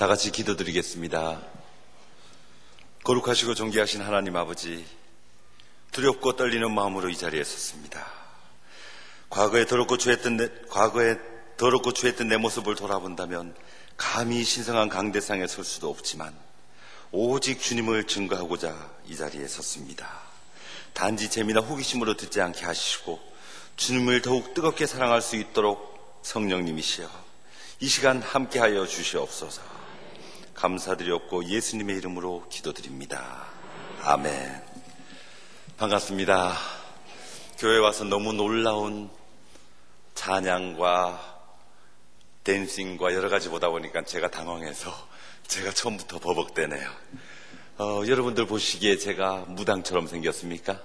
다 같이 기도드리겠습니다. 거룩하시고 존귀하신 하나님 아버지, 두렵고 떨리는 마음으로 이 자리에 섰습니다. 과거에 더럽고 추했던 내 모습을 돌아본다면 감히 신성한 강대상에 설 수도 없지만 오직 주님을 증거하고자 이 자리에 섰습니다. 단지 재미나 호기심으로 듣지 않게 하시고 주님을 더욱 뜨겁게 사랑할 수 있도록 성령님이시여 이 시간 함께하여 주시옵소서. 감사드렸고 예수님의 이름으로 기도드립니다. 아멘. 반갑습니다. 교회 와서 너무 놀라운 찬양과 댄싱과 여러 가지 보다 보니까 제가 당황해서 제가 처음부터 버벅대네요. 여러분들 보시기에 제가 무당처럼 생겼습니까?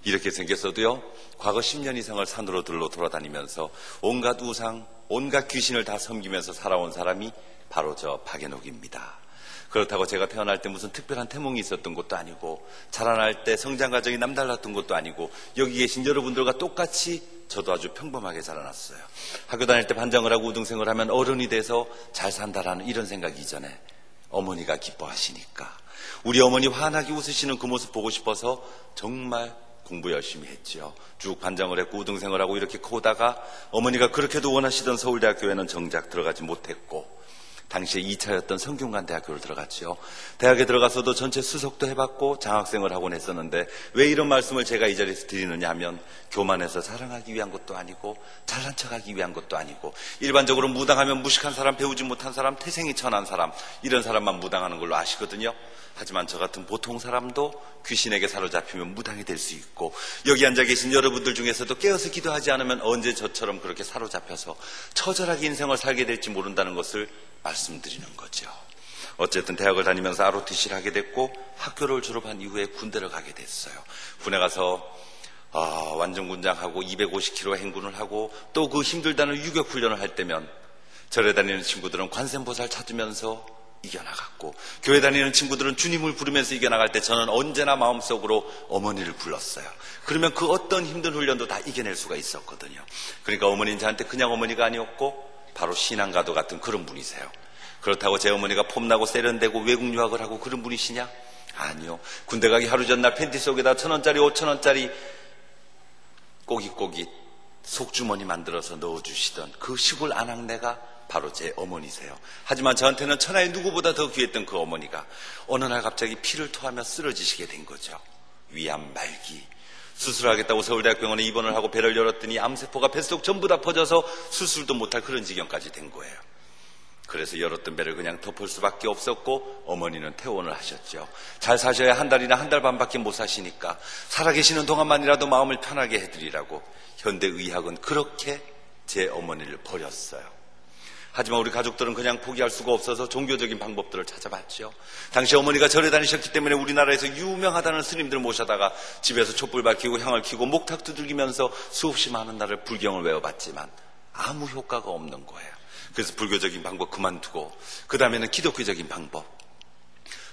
이렇게 생겼어도요, 과거 10년 이상을 산으로 들러 돌아다니면서 온갖 우상, 온갖 귀신을 다 섬기면서 살아온 사람이 바로 저 박연옥입니다. 그렇다고 제가 태어날 때 무슨 특별한 태몽이 있었던 것도 아니고 자라날 때 성장 과정이 남달랐던 것도 아니고 여기 계신 여러분들과 똑같이 저도 아주 평범하게 자라났어요. 학교 다닐 때 반장을 하고 우등생을 하면 어른이 돼서 잘 산다라는 이런 생각이 이전에 어머니가 기뻐하시니까 우리 어머니 환하게 웃으시는 그 모습 보고 싶어서 정말 공부 열심히 했지요. 쭉 반장을 했고 우등생을 하고 이렇게 커오다가 어머니가 그렇게도 원하시던 서울대학교에는 정작 들어가지 못했고 당시에 2차였던 성균관대학교를 들어갔죠. 대학에 들어가서도 전체 수석도 해봤고 장학생을 하곤 했었는데 왜 이런 말씀을 제가 이 자리에서 드리느냐 하면 교만해서 자랑하기 위한 것도 아니고 잘난 척하기 위한 것도 아니고 일반적으로 무당하면 무식한 사람, 배우지 못한 사람, 태생이 천한 사람 이런 사람만 무당하는 걸로 아시거든요. 하지만 저 같은 보통 사람도 귀신에게 사로잡히면 무당이 될 수 있고 여기 앉아 계신 여러분들 중에서도 깨어서 기도하지 않으면 언제 저처럼 그렇게 사로잡혀서 처절하게 인생을 살게 될지 모른다는 것을 말씀드리는 거죠. 어쨌든 대학을 다니면서 ROTC를 하게 됐고 학교를 졸업한 이후에 군대를 가게 됐어요. 군에 가서 완전군장하고 250km 행군을 하고 또 그 힘들다는 유격훈련을 할 때면 절에 다니는 친구들은 관세음보살 찾으면서 이겨나갔고 교회 다니는 친구들은 주님을 부르면서 이겨나갈 때 저는 언제나 마음속으로 어머니를 불렀어요. 그러면 그 어떤 힘든 훈련도 다 이겨낼 수가 있었거든요. 그러니까 어머니는 저한테 그냥 어머니가 아니었고 바로 신앙가도 같은 그런 분이세요. 그렇다고 제 어머니가 폼나고 세련되고 외국 유학을 하고 그런 분이시냐? 아니요. 군대 가기 하루 전날 팬티 속에다 1,000원짜리 5,000원짜리 꼬깃꼬깃 속주머니 만들어서 넣어주시던 그 시골 아낙네가 바로 제 어머니세요. 하지만 저한테는 천하의 누구보다 더 귀했던 그 어머니가 어느 날 갑자기 피를 토하며 쓰러지시게 된 거죠. 위암 말기. 수술하겠다고 서울대학병원에 입원을 하고 배를 열었더니 암세포가 뱃속 전부 다 퍼져서 수술도 못할 그런 지경까지 된 거예요. 그래서 열었던 배를 그냥 덮을 수밖에 없었고 어머니는 퇴원을 하셨죠. 잘 사셔야 한 달이나 한 달 반밖에 못 사시니까 살아계시는 동안만이라도 마음을 편하게 해드리라고 현대의학은 그렇게 제 어머니를 버렸어요. 하지만 우리 가족들은 그냥 포기할 수가 없어서 종교적인 방법들을 찾아봤죠. 당시 어머니가 절에 다니셨기 때문에 우리나라에서 유명하다는 스님들 모셔다가 집에서 촛불 밝히고 향을 켜고 목탁 두들기면서 수없이 많은 날을 불경을 외워봤지만 아무 효과가 없는 거예요. 그래서 불교적인 방법 그만두고 그 다음에는 기독교적인 방법,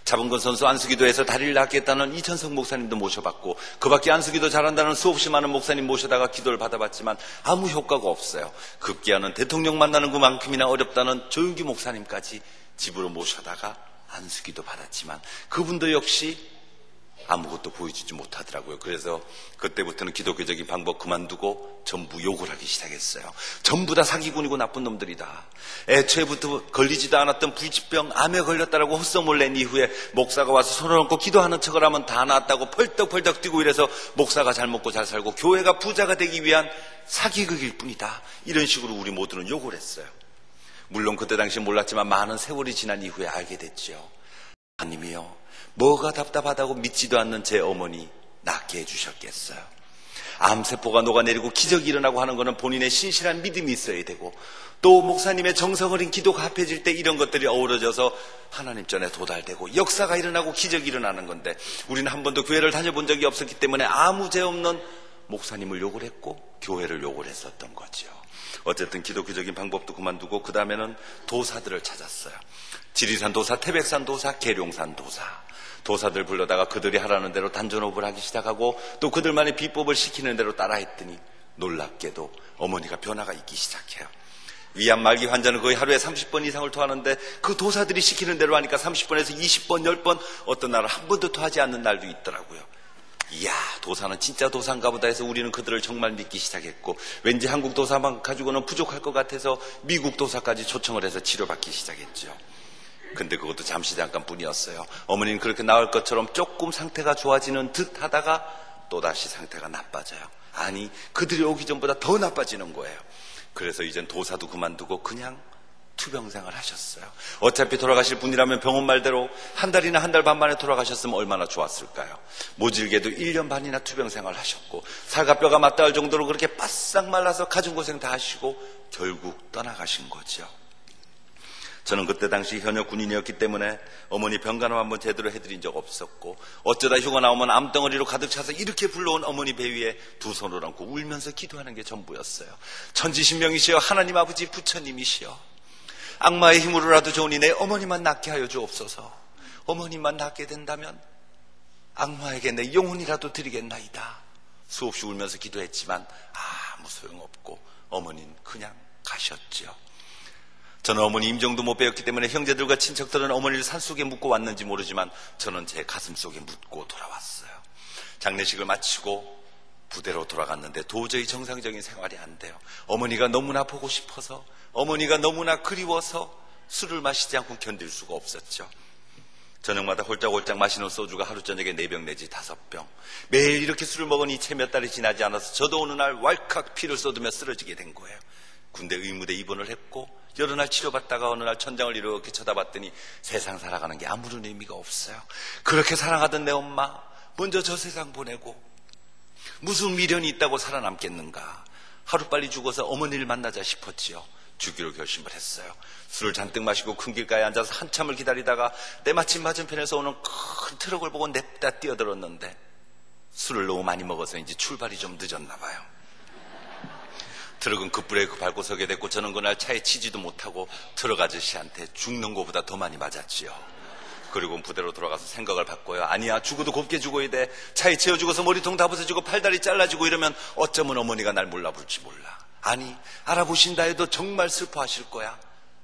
자본권 선수 안수기도에서 다리를 낫겠다는 이천석 목사님도 모셔봤고 그 밖에 안수기도 잘한다는 수없이 많은 목사님 모셔다가 기도를 받아봤지만 아무 효과가 없어요. 급기야는 대통령 만나는 그만큼이나 어렵다는 조윤기 목사님까지 집으로 모셔다가 안수기도 받았지만 그분도 역시 아무것도 보여주지 못하더라고요. 그래서 그때부터는 기독교적인 방법 그만두고 전부 욕을 하기 시작했어요. 전부 다 사기꾼이고 나쁜 놈들이다. 애초에부터 걸리지도 않았던 불치병 암에 걸렸다라고 헛소문을 낸 이후에 목사가 와서 손을 얹고 기도하는 척을 하면 다 나았다고 펄떡펄떡 뛰고 이래서 목사가 잘 먹고 잘 살고 교회가 부자가 되기 위한 사기극일 뿐이다. 이런 식으로 우리 모두는 욕을 했어요. 물론 그때 당시 몰랐지만 많은 세월이 지난 이후에 알게 됐죠. 하나님이요, 뭐가 답답하다고 믿지도 않는 제 어머니 낫게 해주셨겠어요. 암세포가 녹아내리고 기적이 일어나고 하는 것은 본인의 신실한 믿음이 있어야 되고 또 목사님의 정성 어린 기도가 합해질 때 이런 것들이 어우러져서 하나님 전에 도달되고 역사가 일어나고 기적이 일어나는 건데 우리는 한 번도 교회를 다녀본 적이 없었기 때문에 아무 죄 없는 목사님을 욕을 했고 교회를 욕을 했었던 거죠. 어쨌든 기독교적인 방법도 그만두고 그 다음에는 도사들을 찾았어요. 지리산 도사, 태백산 도사, 계룡산 도사. 도사들 불러다가 그들이 하라는 대로 단전호흡을 하기 시작하고 또 그들만의 비법을 시키는 대로 따라했더니 놀랍게도 어머니가 변화가 있기 시작해요. 위암 말기 환자는 거의 하루에 30번 이상을 토하는데 그 도사들이 시키는 대로 하니까 30번에서 20번, 10번, 어떤 날은 한 번도 토하지 않는 날도 있더라고요. 이야, 도사는 진짜 도사인가 보다 해서 우리는 그들을 정말 믿기 시작했고, 왠지 한국 도사만 가지고는 부족할 것 같아서 미국 도사까지 초청을 해서 치료받기 시작했죠. 근데 그것도 잠시 잠깐뿐이었어요. 어머니는 그렇게 나을 것처럼 조금 상태가 좋아지는 듯 하다가 또다시 상태가 나빠져요. 아니, 그들이 오기 전보다 더 나빠지는 거예요. 그래서 이젠 도사도 그만두고 그냥 투병생활 하셨어요. 어차피 돌아가실 분이라면 병원 말대로 한 달이나 한 달 반 만에 돌아가셨으면 얼마나 좋았을까요? 모질게도 1년 반이나 투병생활 하셨고, 살과 뼈가 맞닿을 정도로 그렇게 바싹 말라서 가진 고생 다 하시고 결국 떠나가신 거죠. 저는 그때 당시 현역 군인이었기 때문에 어머니 병간호 한번 제대로 해드린 적 없었고, 어쩌다 휴가 나오면 암덩어리로 가득 차서 이렇게 불러온 어머니 배 위에 두 손을 얹고 울면서 기도하는 게 전부였어요. 천지신명이시여, 하나님 아버지 부처님이시여, 악마의 힘으로라도 좋으니 내 어머니만 낫게 하여 주옵소서. 어머니만 낫게 된다면 악마에게 내 영혼이라도 드리겠나이다. 수없이 울면서 기도했지만 아무 소용없고 어머니는 그냥 가셨죠. 저는 어머니 임종도 못 배웠기 때문에 형제들과 친척들은 어머니를 산속에 묻고 왔는지 모르지만 저는 제 가슴 속에 묻고 돌아왔어요. 장례식을 마치고 부대로 돌아갔는데 도저히 정상적인 생활이 안 돼요. 어머니가 너무나 보고 싶어서, 어머니가 너무나 그리워서 술을 마시지 않고 견딜 수가 없었죠. 저녁마다 홀짝홀짝 마시는 소주가 하루 저녁에 4병 내지 5병. 매일 이렇게 술을 먹으니 채 몇 달이 지나지 않아서 저도 어느 날 왈칵 피를 쏟으며 쓰러지게 된 거예요. 군대 의무대 입원을 했고 여러 날 치료받다가 어느 날 천장을 이렇게 쳐다봤더니 세상 살아가는 게 아무런 의미가 없어요. 그렇게 사랑하던 내 엄마 먼저 저 세상 보내고 무슨 미련이 있다고 살아남겠는가. 하루빨리 죽어서 어머니를 만나자 싶었지요. 주기로 결심을 했어요. 술을 잔뜩 마시고 큰 길가에 앉아서 한참을 기다리다가 때마침 맞은편에서 오는 큰 트럭을 보고 냅다 뛰어들었는데 술을 너무 많이 먹어서인지 출발이 좀 늦었나 봐요. 트럭은 급브레이크 밟고 서게 됐고 저는 그날 차에 치지도 못하고 트럭 아저씨한테 죽는 것보다 더 많이 맞았지요. 그리고 부대로 돌아가서 생각을 바꿔요. 아니야, 죽어도 곱게 죽어야 돼. 차에 치여 죽어서 머리통 다 부서지고 팔다리 잘라지고 이러면 어쩌면 어머니가 날 몰라볼지 몰라. 아니, 알아보신다 해도 정말 슬퍼하실 거야.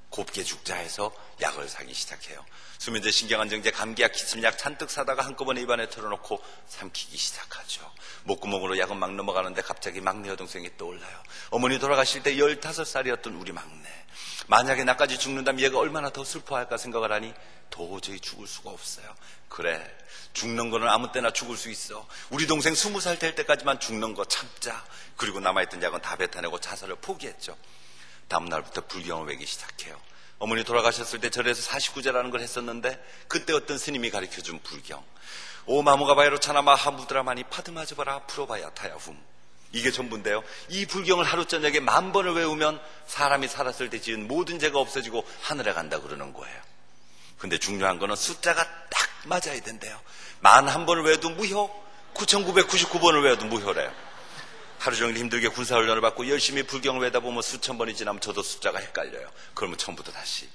곱게 죽자 해서 약을 사기 시작해요. 수면제, 신경안정제, 감기약, 기침약 잔뜩 사다가 한꺼번에 입안에 털어놓고 삼키기 시작하죠. 목구멍으로 약은 막 넘어가는데 갑자기 막내 여동생이 떠올라요. 어머니 돌아가실 때 15살이었던 우리 막내. 만약에 나까지 죽는다면 얘가 얼마나 더 슬퍼할까 생각을 하니 도저히 죽을 수가 없어요. 그래, 죽는 거는 아무 때나 죽을 수 있어. 우리 동생 20살 될 때까지만 죽는 거 참자. 그리고 남아있던 약은 다 뱉어내고 자살을 포기했죠. 다음날부터 불경을 외기 시작해요. 어머니 돌아가셨을 때 절에서 49제라는 걸 했었는데 그때 어떤 스님이 가르쳐준 불경. 오 마무가바야로 차나마하 무드라마니 파드마즈바라 프로바야 타야훔. 이게 전부인데요. 이 불경을 하루 저녁에 10,000번을 외우면 사람이 살았을 때 지은 모든 죄가 없어지고 하늘에 간다 그러는 거예요. 근데 중요한 거는 숫자가 딱 맞아야 된대요. 41번을 외워도 무효, 9,999번을 외워도 무효래요. 하루 종일 힘들게 군사훈련을 받고 열심히 불경을 외다 보면 수천 번이 지나면 저도 숫자가 헷갈려요. 그러면 처음부터 다시.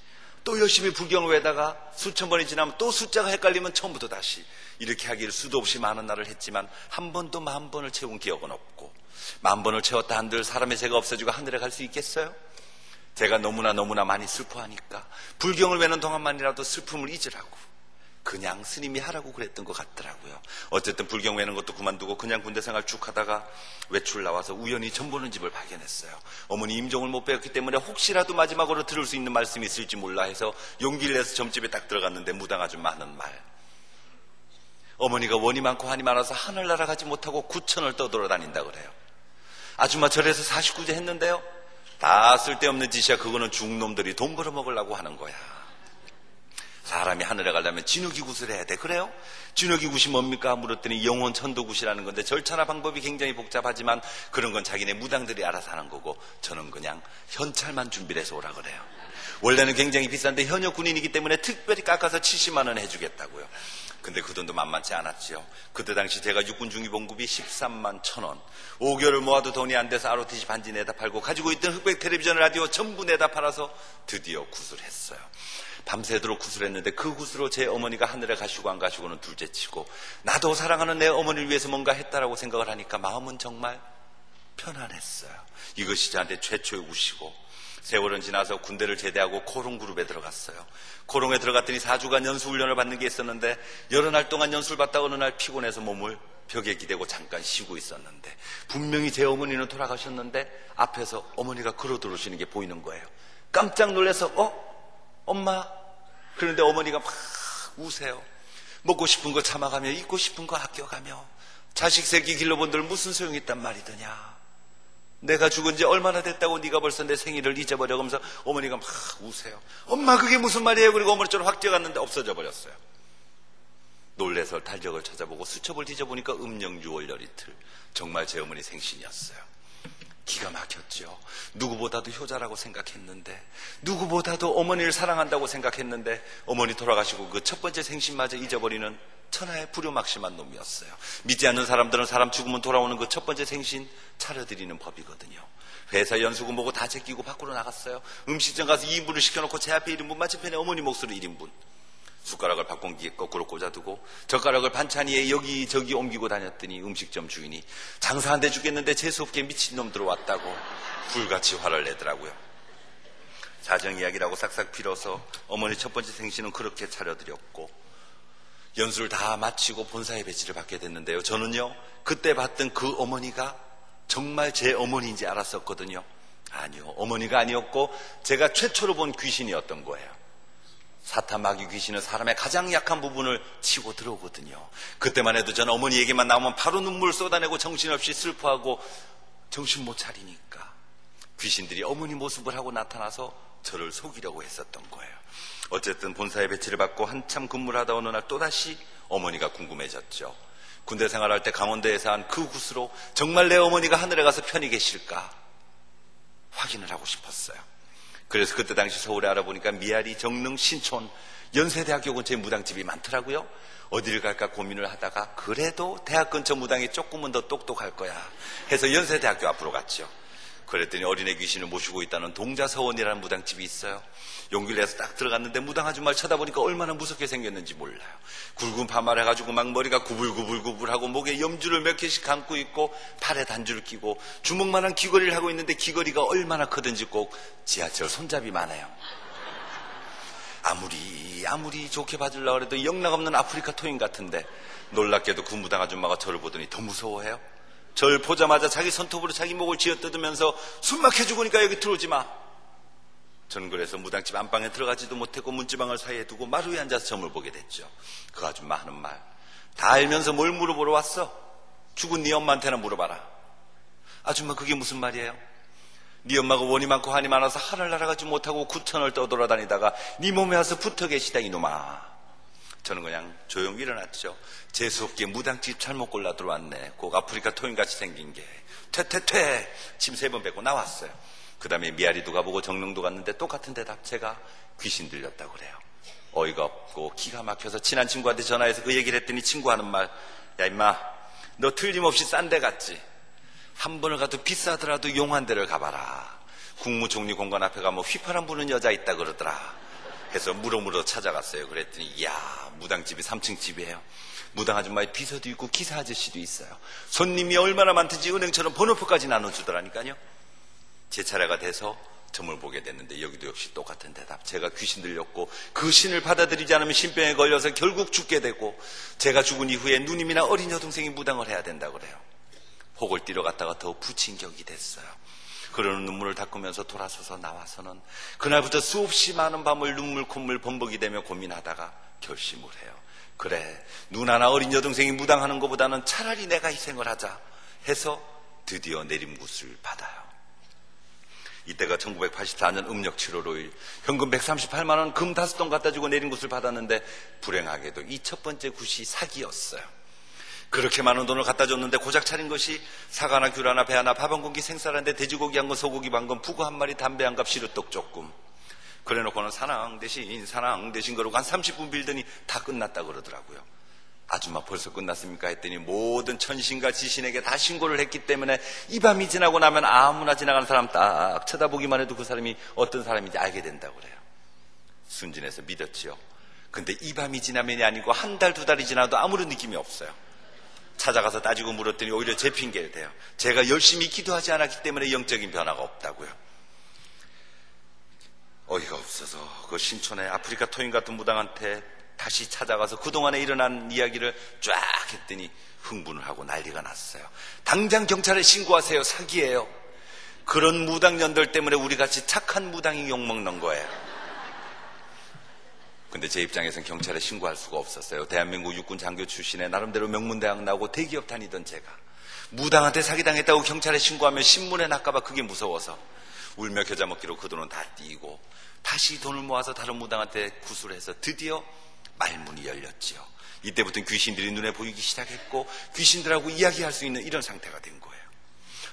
또 열심히 불경을 외다가 수천 번이 지나면 또 숫자가 헷갈리면 처음부터 다시. 이렇게 하기를 수도 없이 많은 날을 했지만 한 번도 10,000번을 채운 기억은 없고, 10,000번을 채웠다 한들 사람의 죄가 없어지고 하늘에 갈 수 있겠어요? 제가 너무나 많이 슬퍼하니까 불경을 외는 동안만이라도 슬픔을 잊으라고 그냥 스님이 하라고 그랬던 것 같더라고요. 어쨌든 불경 외는 것도 그만두고 그냥 군대 생활 쭉 하다가 외출 나와서 우연히 점 보는 집을 발견했어요. 어머니 임종을 못 배웠기 때문에 혹시라도 마지막으로 들을 수 있는 말씀이 있을지 몰라 해서 용기를 내서 점집에 딱 들어갔는데 무당 아주 많은 말. 어머니가 원이 많고 한이 많아서 하늘 날아가지 못하고 9천을 떠돌아다닌다 그래요. 아줌마 절에서 49제 했는데요, 다 쓸데없는 짓이야. 그거는 중놈들이 돈 벌어먹으려고 하는 거야. 사람이 하늘에 가려면 진흙이굿을 해야 돼. 그래요? 진흙이굿이 뭡니까? 물었더니 영혼 천도굿이라는 건데 절차나 방법이 굉장히 복잡하지만 그런 건 자기네 무당들이 알아서 하는 거고 저는 그냥 현찰만 준비를 해서 오라 그래요. 원래는 굉장히 비싼데 현역 군인이기 때문에 특별히 깎아서 70만 원 해주겠다고요. 근데 그 돈도 만만치 않았지요. 그때 당시 제가 육군 중위봉급이 13만 1,000원. 5개월을 모아도 돈이 안 돼서 ROTC 반지 내다 팔고 가지고 있던 흑백 텔레비전 라디오 전부 내다 팔아서 드디어 구슬했어요. 밤새도록 구슬했는데 그 구슬로 제 어머니가 하늘에 가시고 안 가시고는 둘째치고 나도 사랑하는 내 어머니를 위해서 뭔가 했다라고 생각을 하니까 마음은 정말 편안했어요. 이것이 저한테 최초의 굿이고 세월은 지나서 군대를 제대하고 코롱그룹에 들어갔어요. 코롱에 들어갔더니 4주간 연수훈련을 받는 게 있었는데 여러 날 동안 연수를 받다 어느 날 피곤해서 몸을 벽에 기대고 잠깐 쉬고 있었는데 분명히 제 어머니는 돌아가셨는데 앞에서 어머니가 걸어 들어오시는 게 보이는 거예요. 깜짝 놀라서 엄마? 그런데 어머니가 막 우세요. 먹고 싶은 거 참아가며 입고 싶은 거 아껴가며 자식 새끼 길러본들 무슨 소용이 있단 말이더냐. 내가 죽은 지 얼마나 됐다고 네가 벌써 내 생일을 잊어버려. 그러면서 어머니가 막 우세요. 엄마 그게 무슨 말이에요? 그리고 어머니 쪽으로 확 뛰어갔는데 없어져 버렸어요. 놀래서 달력을 찾아보고 수첩을 뒤져보니까 음력 6월 열이틀. 정말 제 어머니 생신이었어요. 기가 막혔죠. 누구보다도 효자라고 생각했는데, 누구보다도 어머니를 사랑한다고 생각했는데 어머니 돌아가시고 그 첫 번째 생신마저 잊어버리는 천하의 불효막심한 놈이었어요. 믿지 않는 사람들은 사람 죽으면 돌아오는 그 첫 번째 생신 차려드리는 법이거든요. 회사 연수금 보고 다 제끼고 밖으로 나갔어요. 음식점 가서 2인분을 시켜놓고 제 앞에 1인분, 맞은편에 어머니 목소리 1인분. 숟가락을 밥공기에 거꾸로 꽂아두고 젓가락을 반찬 위에 여기저기 옮기고 다녔더니 음식점 주인이 장사 안 돼 죽겠는데 재수없게 미친놈 들어왔다고 불같이 화를 내더라고요. 사정 이야기라고 싹싹 빌어서 어머니 첫 번째 생신은 그렇게 차려드렸고 연수를 다 마치고 본사에 배치를 받게 됐는데요. 저는요 그때 봤던 그 어머니가 정말 제 어머니인지 알았었거든요. 아니요, 어머니가 아니었고 제가 최초로 본 귀신이었던 거예요. 사탄 마귀 귀신은 사람의 가장 약한 부분을 치고 들어오거든요. 그때만 해도 저는 어머니 얘기만 나오면 바로 눈물 쏟아내고 정신없이 슬퍼하고 정신 못 차리니까 귀신들이 어머니 모습을 하고 나타나서 저를 속이려고 했었던 거예요. 어쨌든 본사에 배치를 받고 한참 근무를 하다 어느 날 또다시 어머니가 궁금해졌죠. 군대 생활할 때 강원도에서 한 그 구스로 정말 내 어머니가 하늘에 가서 편히 계실까 확인을 하고 싶었어요. 그래서 그때 당시 서울에 알아보니까 미아리, 정릉, 신촌, 연세대학교 근처에 무당집이 많더라고요. 어디를 갈까 고민을 하다가 그래도 대학 근처 무당이 조금은 더 똑똑할 거야 해서 연세대학교 앞으로 갔죠. 그랬더니 어린애 귀신을 모시고 있다는 동자서원이라는 무당집이 있어요. 용기를 내서 딱 들어갔는데 무당 아줌마를 쳐다보니까 얼마나 무섭게 생겼는지 몰라요. 굵은 파마를 해가지고 막 머리가 구불구불구불하고 목에 염주를 몇 개씩 감고 있고 팔에 단줄을 끼고 주먹만한 귀걸이를 하고 있는데 귀걸이가 얼마나 크든지 꼭 지하철 손잡이만 해요. 아무리 좋게 봐주려고 해도 영락없는 아프리카 토인 같은데 놀랍게도 그 무당 아줌마가 저를 보더니 더 무서워해요. 절 보자마자 자기 손톱으로 자기 목을 쥐어뜯으면서 숨 막혀 죽으니까 여기 들어오지 마. 전 그래서 무당집 안방에 들어가지도 못했고 문지방을 사이에 두고 마루 위에 앉아서 점을 보게 됐죠. 그 아줌마 하는 말 다 알면서 뭘 물어보러 왔어? 죽은 네 엄마한테나 물어봐라. 아줌마 그게 무슨 말이에요? 네 엄마가 원이 많고 한이 많아서 하늘 날아가지 못하고 구천을 떠돌아다니다가 네 몸에 와서 붙어 계시다 이놈아. 저는 그냥 조용히 일어났죠. 재수없게 무당집 잘못 골라 들어왔네. 꼭 아프리카 토인같이 생긴 게 퇴퇴퇴 침 3번 뱉고 나왔어요. 그 다음에 미아리도 가보고 정릉도 갔는데 똑같은 대답. 제가 귀신 들렸다고 그래요. 어이가 없고 기가 막혀서 친한 친구한테 전화해서 그 얘기를 했더니 친구 하는 말, 야 임마 너 틀림없이 싼 데 갔지. 한 번을 가도 비싸더라도 용한 데를 가봐라. 국무총리 공관 앞에 가면 휘파람 부는 여자 있다 그러더라 해서 물어물어 찾아갔어요. 그랬더니 이야 무당집이 3층 집이에요. 무당 아줌마의 비서도 있고 기사 아저씨도 있어요. 손님이 얼마나 많든지 은행처럼 번호표까지 나눠주더라니까요. 제 차례가 돼서 점을 보게 됐는데 여기도 역시 똑같은 대답. 제가 귀신 들렸고 그 신을 받아들이지 않으면 신병에 걸려서 결국 죽게 되고 제가 죽은 이후에 누님이나 어린 여동생이 무당을 해야 된다고 그래요. 혹을 띠러 갔다가 더 부친 격이 됐어요. 그러는 눈물을 닦으면서 돌아서서 나와서는 그날부터 수없이 많은 밤을 눈물 콧물 범벅이 되며 고민하다가 결심을 해요. 그래 누나나 어린 여동생이 무당하는 것보다는 차라리 내가 희생을 하자 해서 드디어 내림굿을 받아요. 이때가 1984년 음력 7월 5일 현금 138만 원 금 5돈 갖다 주고 내린 굿을 받았는데 불행하게도 이 첫 번째 굿이 사기였어요. 그렇게 많은 돈을 갖다 줬는데 고작 차린 것이 사과나 귤하나 배 하나 밥 한 공기 생쌀한데 돼지고기 한 건 소고기 반 건 푸구 한 마리 담배 한 갑 시루떡 조금. 그래놓고는 사랑 대신 그러고 한 30분 빌더니 다 끝났다 그러더라고요. 아줌마 벌써 끝났습니까 했더니 모든 천신과 지신에게 다 신고를 했기 때문에 이 밤이 지나고 나면 아무나 지나가는 사람 딱 쳐다보기만 해도 그 사람이 어떤 사람인지 알게 된다고 그래요. 순진해서 믿었지요. 근데 이 밤이 지나면이 아니고 한 달, 2달이 지나도 아무런 느낌이 없어요. 찾아가서 따지고 물었더니 오히려 제 핑계를 대요. 제가 열심히 기도하지 않았기 때문에 영적인 변화가 없다고요. 어이가 없어서 그 신촌의 아프리카 토인 같은 무당한테 다시 찾아가서 그동안에 일어난 이야기를 쫙 했더니 흥분을 하고 난리가 났어요. 당장 경찰에 신고하세요. 사기예요. 그런 무당년들 때문에 우리같이 착한 무당이 욕먹는 거예요. 근데 제 입장에서는 경찰에 신고할 수가 없었어요. 대한민국 육군 장교 출신의 나름대로 명문대학 나오고 대기업 다니던 제가 무당한테 사기당했다고 경찰에 신고하면 신문에 날까봐 그게 무서워서 울며 겨자 먹기로 그 돈은 다 띄고 다시 돈을 모아서 다른 무당한테 구술을 해서 드디어 말문이 열렸지요. 이때부터 귀신들이 눈에 보이기 시작했고 귀신들하고 이야기할 수 있는 이런 상태가 된 거예요.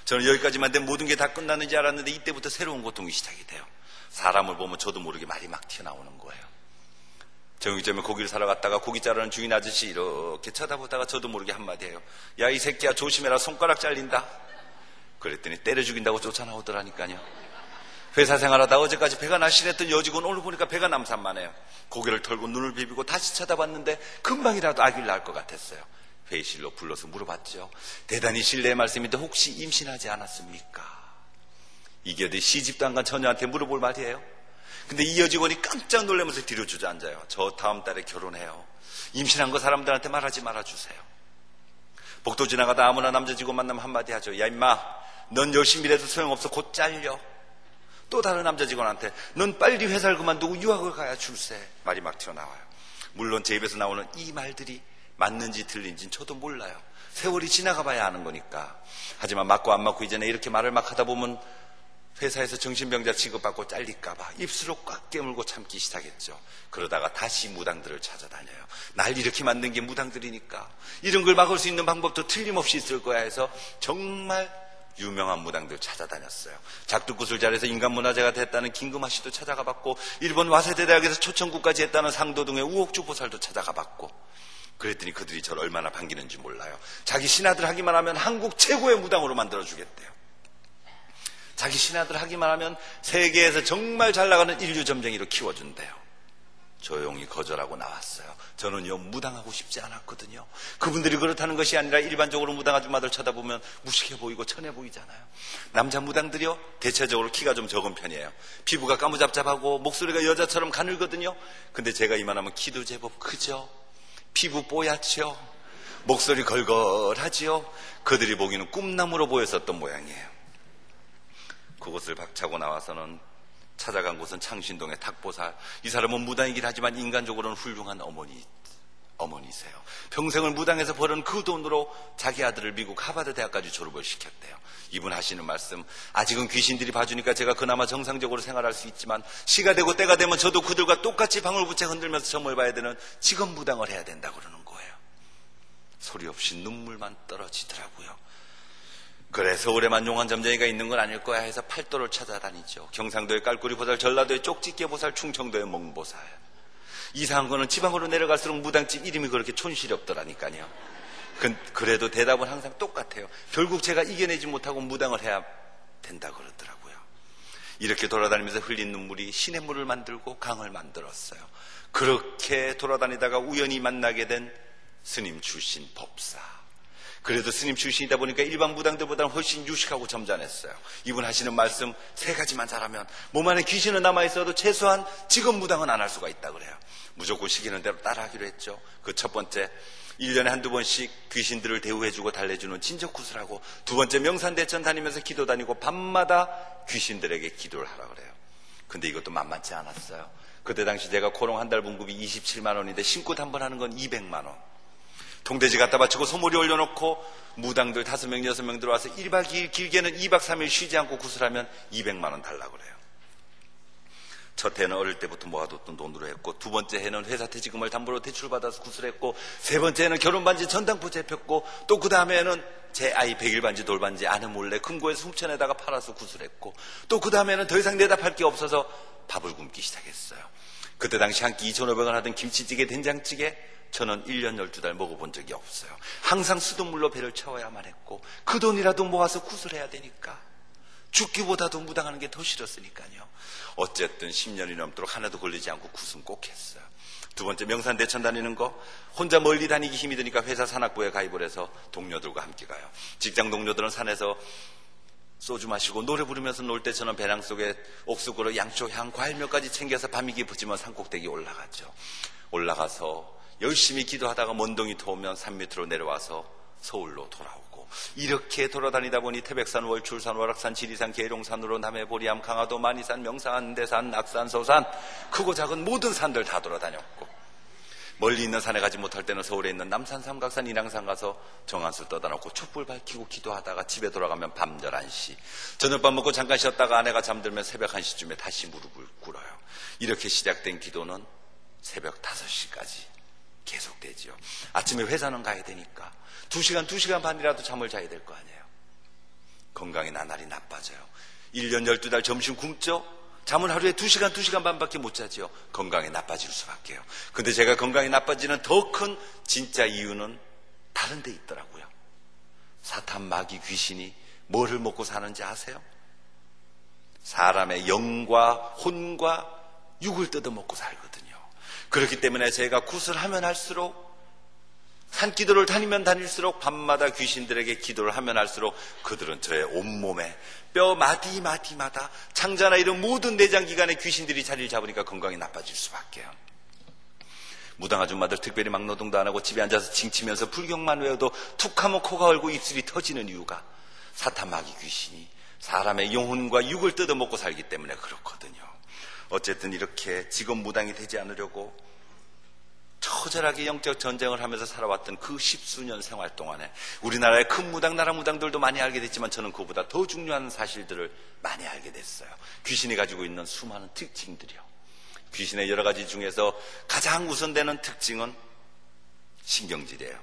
저는 여기까지만 되면 모든 게 다 끝났는지 알았는데 이때부터 새로운 고통이 시작이 돼요. 사람을 보면 저도 모르게 말이 막 튀어나오는 거예요. 정육점에 고기를 사러 갔다가 고기 자르는 주인 아저씨 이렇게 쳐다보다가 저도 모르게 한마디 해요. 야, 이 새끼야 조심해라, 손가락 잘린다. 그랬더니 때려 죽인다고 쫓아나오더라니까요. 회사 생활하다 어제까지 배가 날씬했던 여직원 오늘 보니까 배가 남산만해요. 고개를 털고 눈을 비비고 다시 쳐다봤는데 금방이라도 아기를 낳을 것 같았어요. 회의실로 불러서 물어봤죠. 대단히 실례의 말씀인데 혹시 임신하지 않았습니까? 이게 어디 시집도 안 간 처녀한테 물어볼 말이에요. 근데 이 여직원이 깜짝 놀라면서 뒤로 주저앉아요. 저 다음 달에 결혼해요. 임신한 거 사람들한테 말하지 말아주세요. 복도 지나가다 아무나 남자 직원 만나면 한마디 하죠. 야 임마, 넌 열심히 일해도 소용없어. 곧 잘려. 또 다른 남자 직원한테 넌 빨리 회사를 그만두고 유학을 가야 출세. 말이 막 튀어나와요. 물론 제 입에서 나오는 이 말들이 맞는지 틀린지는 저도 몰라요. 세월이 지나가 봐야 아는 거니까. 하지만 맞고 안 맞고 이전에 이렇게 말을 막 하다 보면 회사에서 정신병자 취급받고 잘릴까봐 입술을 꽉 깨물고 참기 시작했죠. 그러다가 다시 무당들을 찾아다녀요. 날 이렇게 만든 게 무당들이니까 이런 걸 막을 수 있는 방법도 틀림없이 있을 거야 해서 정말 유명한 무당들 찾아다녔어요. 작두굿을 잘해서 인간문화재가 됐다는 김금하 씨도 찾아가 봤고 일본 와세대 대학에서 초청국까지 했다는 상도동의 우옥주 보살도 찾아가 봤고 그랬더니 그들이 저를 얼마나 반기는지 몰라요. 자기 신하들 하기만 하면 한국 최고의 무당으로 만들어주겠대요. 자기 신하들 하기만 하면 세계에서 정말 잘 나가는 인류 점쟁이로 키워준대요. 조용히 거절하고 나왔어요. 저는요 무당하고 싶지 않았거든요. 그분들이 그렇다는 것이 아니라 일반적으로 무당 아줌마들 쳐다보면 무식해 보이고 천해 보이잖아요. 남자 무당들이요 대체적으로 키가 좀 적은 편이에요. 피부가 까무잡잡하고 목소리가 여자처럼 가늘거든요. 근데 제가 이만하면 키도 제법 크죠. 피부 뽀얗죠. 목소리 걸걸하지요. 그들이 보기에는 꿈나무로 보였었던 모양이에요. 그곳을 박차고 나와서는 찾아간 곳은 창신동의 탁보살. 이 사람은 무당이긴 하지만 인간적으로는 훌륭한 어머니세요. 평생을 무당에서 벌은 그 돈으로 자기 아들을 미국 하버드 대학까지 졸업을 시켰대요. 이분 하시는 말씀, 아직은 귀신들이 봐주니까 제가 그나마 정상적으로 생활할 수 있지만 시가 되고 때가 되면 저도 그들과 똑같이 방울부채 흔들면서 점을 봐야 되는 직업 무당을 해야 된다고 그러는 거예요. 소리 없이 눈물만 떨어지더라고요. 그래 서울에만 용한 점쟁이가 있는 건 아닐 거야 해서 팔도를 찾아다니죠. 경상도의 깔꾸리 보살, 전라도의 쪽집게 보살, 충청도의 몽보살. 이상한 거는 지방으로 내려갈수록 무당집 이름이 그렇게 촌스럽더라니까요. 그래도 대답은 항상 똑같아요. 결국 제가 이겨내지 못하고 무당을 해야 된다 그러더라고요. 이렇게 돌아다니면서 흘린 눈물이 시냇물을 만들고 강을 만들었어요. 그렇게 돌아다니다가 우연히 만나게 된 스님 출신 법사. 그래도 스님 출신이다 보니까 일반 무당들보다는 훨씬 유식하고 점잖았어요. 이분 하시는 말씀 세 가지만 잘하면 몸 안에 귀신은 남아있어도 최소한 직업 무당은 안 할 수가 있다 그래요. 무조건 시키는 대로 따라하기로 했죠. 그 첫 번째, 1년에 한두 번씩 귀신들을 대우해주고 달래주는 진적구슬하고, 두 번째 명산대천 다니면서 기도 다니고 밤마다 귀신들에게 기도를 하라 그래요. 근데 이것도 만만치 않았어요. 그때 당시 제가 코롱 한 달 봉급이 27만 원인데 신굿 한 번 하는 건 200만 원. 통돼지 갖다 바치고 소머리 올려놓고 무당들 5명 6명 들어와서 1박 2일 길게는 2박 3일 쉬지 않고 구슬하면 200만 원 달라고 그래요. 첫 해는 어릴 때부터 모아뒀던 돈으로 했고, 두 번째 해는 회사 퇴직금을 담보로 대출받아서 구슬했고, 세 번째 해는 결혼반지 전당포 잡혔고, 또 그 다음에는 제 아이 100일반지 돌반지 아내 몰래 금고에서 훔쳐내다가 팔아서 구슬했고, 또 그 다음에는 더 이상 내다 팔 게 없어서 밥을 굶기 시작했어요. 그때 당시 한 끼 2,500원 하던 김치찌개 된장찌개 저는 1년 12달 먹어본 적이 없어요. 항상 수돗물로 배를 채워야만 했고, 그 돈이라도 모아서 구슬해야 되니까 죽기보다도 무당하는 게 더 싫었으니까요. 어쨌든 10년이 넘도록 하나도 걸리지 않고 구슬 꼭 했어요. 두 번째, 명산대천 다니는 거. 혼자 멀리 다니기 힘이 드니까 회사 산악부에 가입을 해서 동료들과 함께 가요. 직장 동료들은 산에서 소주 마시고 노래 부르면서 놀 때 저는 배낭 속에 옥수수로 양초, 향, 과일 몇 가지 챙겨서 밤이 깊어지면 산꼭대기 올라가죠. 올라가서 열심히 기도하다가 먼동이 터오면 산 밑으로 내려와서 서울로 돌아오고, 이렇게 돌아다니다 보니 태백산, 월출산, 월악산, 지리산, 계룡산으로 남해, 보리암, 강화도, 만이산, 명산, 대산, 낙산, 서산, 크고 작은 모든 산들 다 돌아다녔고, 멀리 있는 산에 가지 못할 때는 서울에 있는 남산, 삼각산, 인왕산 가서 정한수 떠다 놓고 촛불 밝히고 기도하다가 집에 돌아가면 밤 11시, 저녁밥 먹고 잠깐 쉬었다가 아내가 잠들면 새벽 1시쯤에 다시 무릎을 꿇어요. 이렇게 시작된 기도는 새벽 5시까지 계속되지요. 아침에 회사는 가야 되니까 2시간 반이라도 잠을 자야 될 거 아니에요. 건강이 나날이 나빠져요. 1년 12달 점심 굶죠? 잠은 하루에 2시간 반밖에 못 자지요. 건강이 나빠질 수밖에요. 근데 제가 건강이 나빠지는 더 큰 진짜 이유는 다른 데 있더라고요. 사탄, 마귀, 귀신이 뭐를 먹고 사는지 아세요? 사람의 영과 혼과 육을 뜯어먹고 살거든요. 그렇기 때문에 제가 구슬하면 할수록, 산기도를 다니면 다닐수록, 밤마다 귀신들에게 기도를 하면 할수록 그들은 저의 온몸에 뼈 마디마디마다 창자나 이런 모든 내장기관에 귀신들이 자리를 잡으니까 건강이 나빠질 수밖에요. 무당 아줌마들 특별히 막노동도 안 하고 집에 앉아서 징치면서 불경만 외워도 툭하면 코가 얼고 입술이 터지는 이유가 사탄, 마귀, 귀신이 사람의 영혼과 육을 뜯어먹고 살기 때문에 그렇거든요. 어쨌든 이렇게 직업 무당이 되지 않으려고 처절하게 영적 전쟁을 하면서 살아왔던 그 10수년 생활 동안에 우리나라의 큰 무당, 나라 무당들도 많이 알게 됐지만 저는 그보다 더 중요한 사실들을 많이 알게 됐어요. 귀신이 가지고 있는 수많은 특징들이요. 귀신의 여러 가지 중에서 가장 우선되는 특징은 신경질이에요.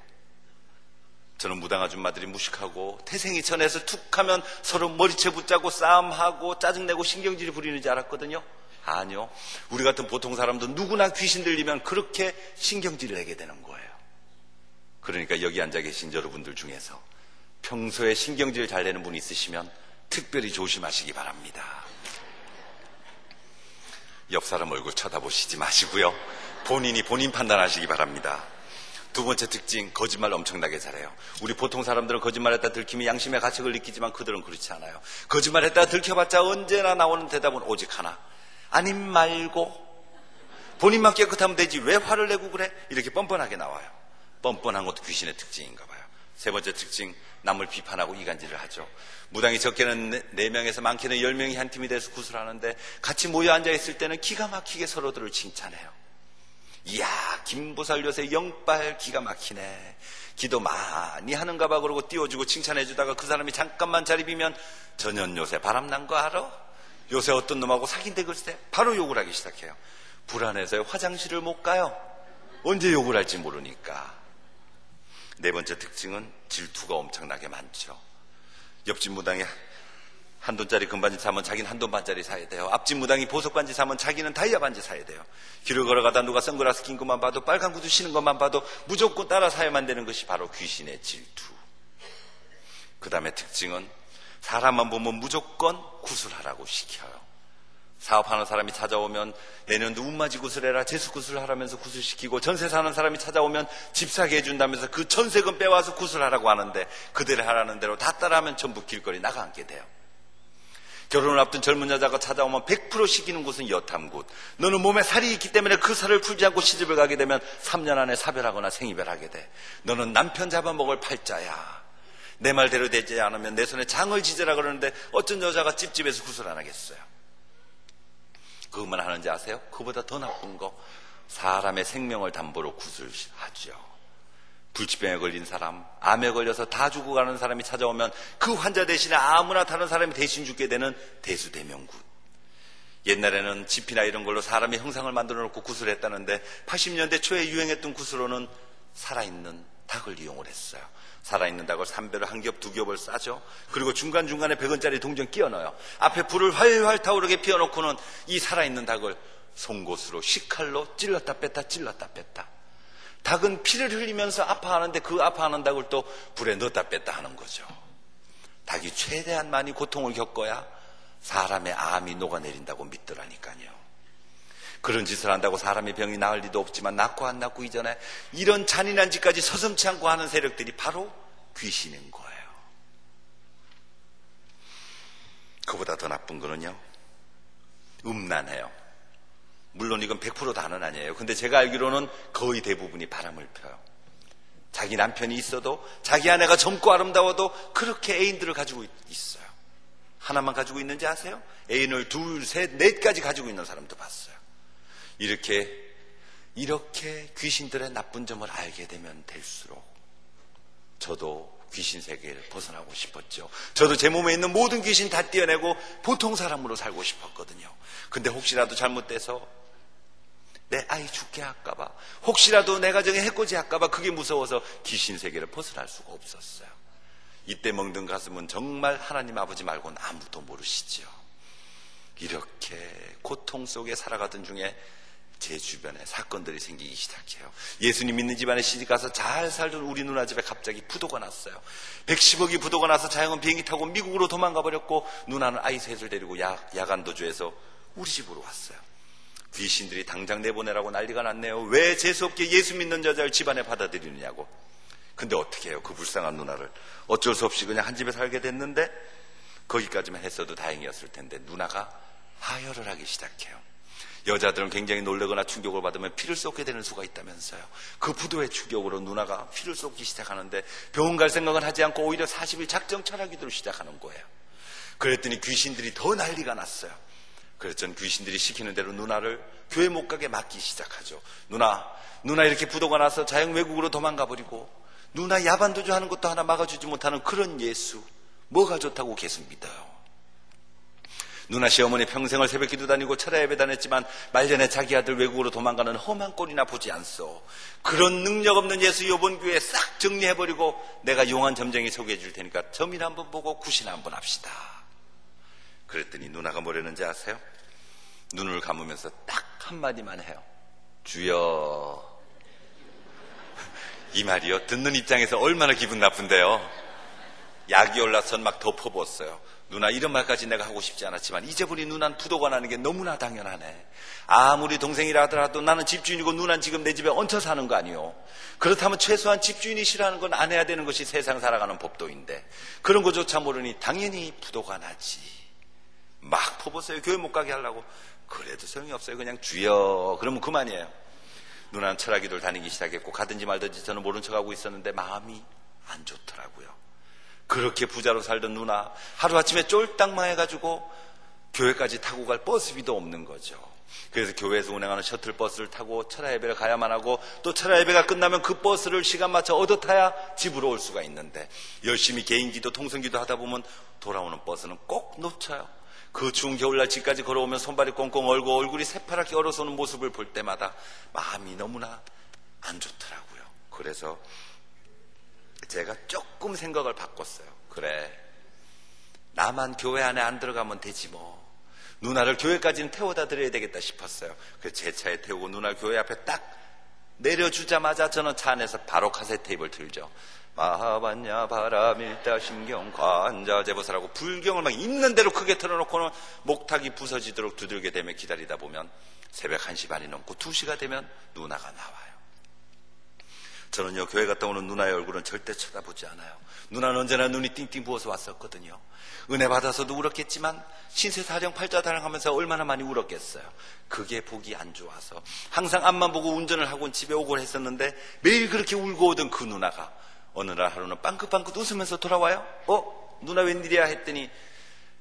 저는 무당 아줌마들이 무식하고 태생이 천에서 툭하면 서로 머리채 붙잡고 싸움하고 짜증내고 신경질이 부리는지 알았거든요. 아니요. 우리 같은 보통 사람도 누구나 귀신 들리면 그렇게 신경질을 내게 되는 거예요. 그러니까 여기 앉아 계신 여러분들 중에서 평소에 신경질 잘 내는 분이 있으시면 특별히 조심하시기 바랍니다. 옆 사람 얼굴 쳐다보시지 마시고요. 본인이 본인 판단하시기 바랍니다. 두 번째 특징, 거짓말 엄청나게 잘해요. 우리 보통 사람들은 거짓말했다 들키면 양심의 가책을 느끼지만 그들은 그렇지 않아요. 거짓말했다 들켜봤자 언제나 나오는 대답은 오직 하나. 아님 말고, 본인만 깨끗하면 되지 왜 화를 내고 그래? 이렇게 뻔뻔하게 나와요. 뻔뻔한 것도 귀신의 특징인가 봐요. 세 번째 특징, 남을 비판하고 이간질을 하죠. 무당이 적게는 4명에서 많게는 10명이 한 팀이 돼서 구슬하는데 같이 모여 앉아있을 때는 기가 막히게 서로들을 칭찬해요. 이야, 김보살 요새 영빨 기가 막히네. 기도 많이 하는가 봐 그러고 띄워주고 칭찬해주다가 그 사람이 잠깐만 자리 비면 전현 요새 바람난 거 알아? 요새 어떤 놈하고 사귄대 글쎄? 바로 욕을 하기 시작해요. 불안해서 화장실을 못 가요. 언제 욕을 할지 모르니까. 네 번째 특징은 질투가 엄청나게 많죠. 옆집 무당이 $1 금반지 사면 자기는 $1 사야 돼요. 앞집 무당이 보석 반지 사면 자기는 다이아 반지 사야 돼요. 길을 걸어가다 누가 선글라스 낀 것만 봐도, 빨간 구두 신은 것만 봐도 무조건 따라 사야만 되는 것이 바로 귀신의 질투. 그 다음에 특징은 사람만 보면 무조건 구슬하라고 시켜요. 사업하는 사람이 찾아오면 내년도 운맞이 구슬해라, 재수 구슬하라면서 구슬시키고, 전세 사는 사람이 찾아오면 집 사게 해준다면서 그 전세금 빼와서 구슬하라고 하는데 그들이 하라는 대로 다 따라하면 전부 길거리 나가앉게 돼요. 결혼을 앞둔 젊은 여자가 찾아오면 100% 시키는 곳은 여탐굿. 너는 몸에 살이 있기 때문에 그 살을 풀지 않고 시집을 가게 되면 3년 안에 사별하거나 생이별하게 돼. 너는 남편 잡아먹을 팔자야. 내 말대로 되지 않으면 내 손에 장을 지져라 그러는데 어쩐 여자가 찝찝해서 구슬 안 하겠어요. 그것만 하는지 아세요? 그보다 더 나쁜 거, 사람의 생명을 담보로 구슬하죠. 불치병에 걸린 사람, 암에 걸려서 다 죽어가는 사람이 찾아오면 그 환자 대신에 아무나 다른 사람이 대신 죽게 되는 대수대명굿. 옛날에는 지피나 이런 걸로 사람의 형상을 만들어 놓고 구슬했다는데 80년대 초에 유행했던 구슬로는 살아있는 닭을 이용을 했어요. 살아있는 닭을 3배로 한 겹, 2겹을 싸죠. 그리고 중간중간에 100원짜리 동전 끼워 넣어요. 앞에 불을 활활 타오르게 피워놓고는 이 살아있는 닭을 송곳으로 식칼로 찔렀다 뺐다 찔렀다 뺐다. 닭은 피를 흘리면서 아파하는데 그 아파하는 닭을 또 불에 넣었다 뺐다 하는 거죠. 닭이 최대한 많이 고통을 겪어야 사람의 암이 녹아내린다고 믿더라니까요. 그런 짓을 한다고 사람의 병이 나을 리도 없지만 낫고 안 낫고 이전에 이런 잔인한 짓까지 서슴지 않고 하는 세력들이 바로 귀신인 거예요. 그보다 더 나쁜 거는요, 음란해요. 물론 이건 100% 다는 아니에요. 근데 제가 알기로는 거의 대부분이 바람을 펴요. 자기 남편이 있어도, 자기 아내가 젊고 아름다워도 그렇게 애인들을 가지고 있어요. 하나만 가지고 있는지 아세요? 애인을 2, 3, 4까지 가지고 있는 사람도 봤어요. 이렇게 귀신들의 나쁜 점을 알게 되면 될수록 저도 귀신 세계를 벗어나고 싶었죠. 저도 제 몸에 있는 모든 귀신 다 떼어내고 보통 사람으로 살고 싶었거든요. 근데 혹시라도 잘못돼서 내 아이 죽게 할까봐, 혹시라도 내 가정에 해코지 할까봐 그게 무서워서 귀신 세계를 벗어날 수가 없었어요. 이때 멍든 가슴은 정말 하나님 아버지 말고는 아무도 모르시죠. 이렇게 고통 속에 살아가던 중에 제 주변에 사건들이 생기기 시작해요. 예수님 믿는 집안에 시집가서 잘 살던 우리 누나 집에 갑자기 부도가 났어요. 110억이 부도가 나서 자영은 비행기 타고 미국으로 도망가 버렸고, 누나는 아이 셋을 데리고 야간 도주해서 우리 집으로 왔어요. 귀신들이 당장 내보내라고 난리가 났네요. 왜 재수없게 예수 믿는 여자를 집안에 받아들이느냐고. 근데 어떻게 해요? 그 불쌍한 누나를 어쩔 수 없이 그냥 한 집에 살게 됐는데, 거기까지만 했어도 다행이었을 텐데 누나가 하혈을 하기 시작해요. 여자들은 굉장히 놀라거나 충격을 받으면 피를 쏟게 되는 수가 있다면서요. 그 부도의 충격으로 누나가 피를 쏟기 시작하는데 병원 갈 생각은 하지 않고 오히려 40일 작정 철학기도를 시작하는 거예요. 그랬더니 귀신들이 더 난리가 났어요. 그래서 전 귀신들이 시키는 대로 누나를 교회 못 가게 막기 시작하죠. 누나 이렇게 부도가 나서 자영 외국으로 도망가 버리고 누나 야반도주 하는 것도 하나 막아주지 못하는 그런 예수, 뭐가 좋다고 계속 믿어요. 누나 시어머니 평생을 새벽기도 다니고 철야 예배 다녔지만 말년에 자기 아들 외국으로 도망가는 험한 꼴이나 보지 않소. 그런 능력 없는 예수 이번 교회 싹 정리해버리고 내가 용한 점쟁이 소개해 줄 테니까 점이나 한번 보고 굿이나 한번 합시다. 그랬더니 누나가 뭐라는지 아세요? 눈을 감으면서 딱 한마디만 해요. 주여. 이 말이요, 듣는 입장에서 얼마나 기분 나쁜데요. 약이 올라서 막 덮어부었어요. 누나, 이런 말까지 내가 하고 싶지 않았지만 이제 보니 누나는 부도가 나는 게 너무나 당연하네. 아무리 동생이라 하더라도 나는 집주인이고 누나는 지금 내 집에 얹혀 사는 거 아니요. 그렇다면 최소한 집주인이 싫어하는 건 안 해야 되는 것이 세상 살아가는 법도인데 그런 거조차 모르니 당연히 부도가 나지. 막 퍼붓어요. 교회 못 가게 하려고. 그래도 소용이 없어요. 그냥 주여 그러면 그만이에요. 누나는 철학기도를 다니기 시작했고 가든지 말든지 저는 모른 척하고 있었는데 마음이 안 좋더라고요. 그렇게 부자로 살던 누나 하루아침에 쫄딱 망해가지고 교회까지 타고 갈 버스비도 없는 거죠. 그래서 교회에서 운행하는 셔틀버스를 타고 철야 예배를 가야만 하고 또 철야 예배가 끝나면 그 버스를 시간 맞춰 얻어 타야 집으로 올 수가 있는데 열심히 개인기도 통성기도 하다 보면 돌아오는 버스는 꼭 놓쳐요. 그 추운 겨울날 집까지 걸어오면 손발이 꽁꽁 얼고 얼굴이 새파랗게 얼어서 오는 모습을 볼 때마다 마음이 너무나 안 좋더라고요. 그래서 제가 조금 생각을 바꿨어요. 그래, 나만 교회 안에 안 들어가면 되지 뭐. 누나를 교회까지는 태워다 드려야 되겠다 싶었어요. 그래서 제 차에 태우고 누나를 교회 앞에 딱 내려주자마자 저는 차 안에서 바로 카세트 테이프를 틀죠. 마하반야 바라밀다 신경 관자제보사라고 불경을 막 있는 대로 크게 틀어놓고는 목탁이 부서지도록 두들게 되며 기다리다 보면 새벽 1시 반이 넘고 2시가 되면 누나가 나와요. 저는요, 교회 갔다 오는 누나의 얼굴은 절대 쳐다보지 않아요. 누나는 언제나 눈이 띵띵 부어서 왔었거든요. 은혜 받아서도 울었겠지만 신세사령 팔자다령 하면서 얼마나 많이 울었겠어요. 그게 보기 안 좋아서 항상 앞만 보고 운전을 하고 집에 오곤 했었는데 매일 그렇게 울고 오던 그 누나가 어느 날 하루는 빵긋빵긋 웃으면서 돌아와요. 누나 웬일이야 했더니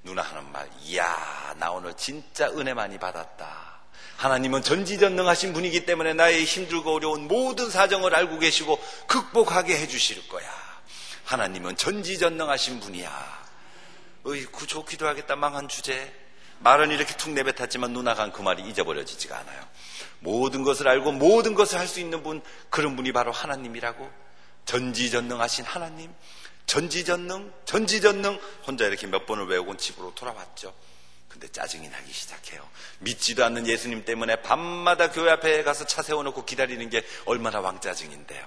누나 하는 말, 이야, 나 오늘 진짜 은혜 많이 받았다. 하나님은 전지전능하신 분이기 때문에 나의 힘들고 어려운 모든 사정을 알고 계시고 극복하게 해주실 거야. 하나님은 전지전능하신 분이야. 어이구, 좋기도 하겠다. 망한 주제. 말은 이렇게 툭 내뱉었지만 누나가 그 말이 잊어버려지지가 않아요. 모든 것을 알고 모든 것을 할 수 있는 분, 그런 분이 바로 하나님이라고. 전지전능하신 하나님, 전지전능 혼자 이렇게 몇 번을 외우고 집으로 돌아왔죠. 근데 짜증이 나기 시작해요. 믿지도 않는 예수님 때문에 밤마다 교회 앞에 가서 차 세워놓고 기다리는 게 얼마나 왕짜증인데요.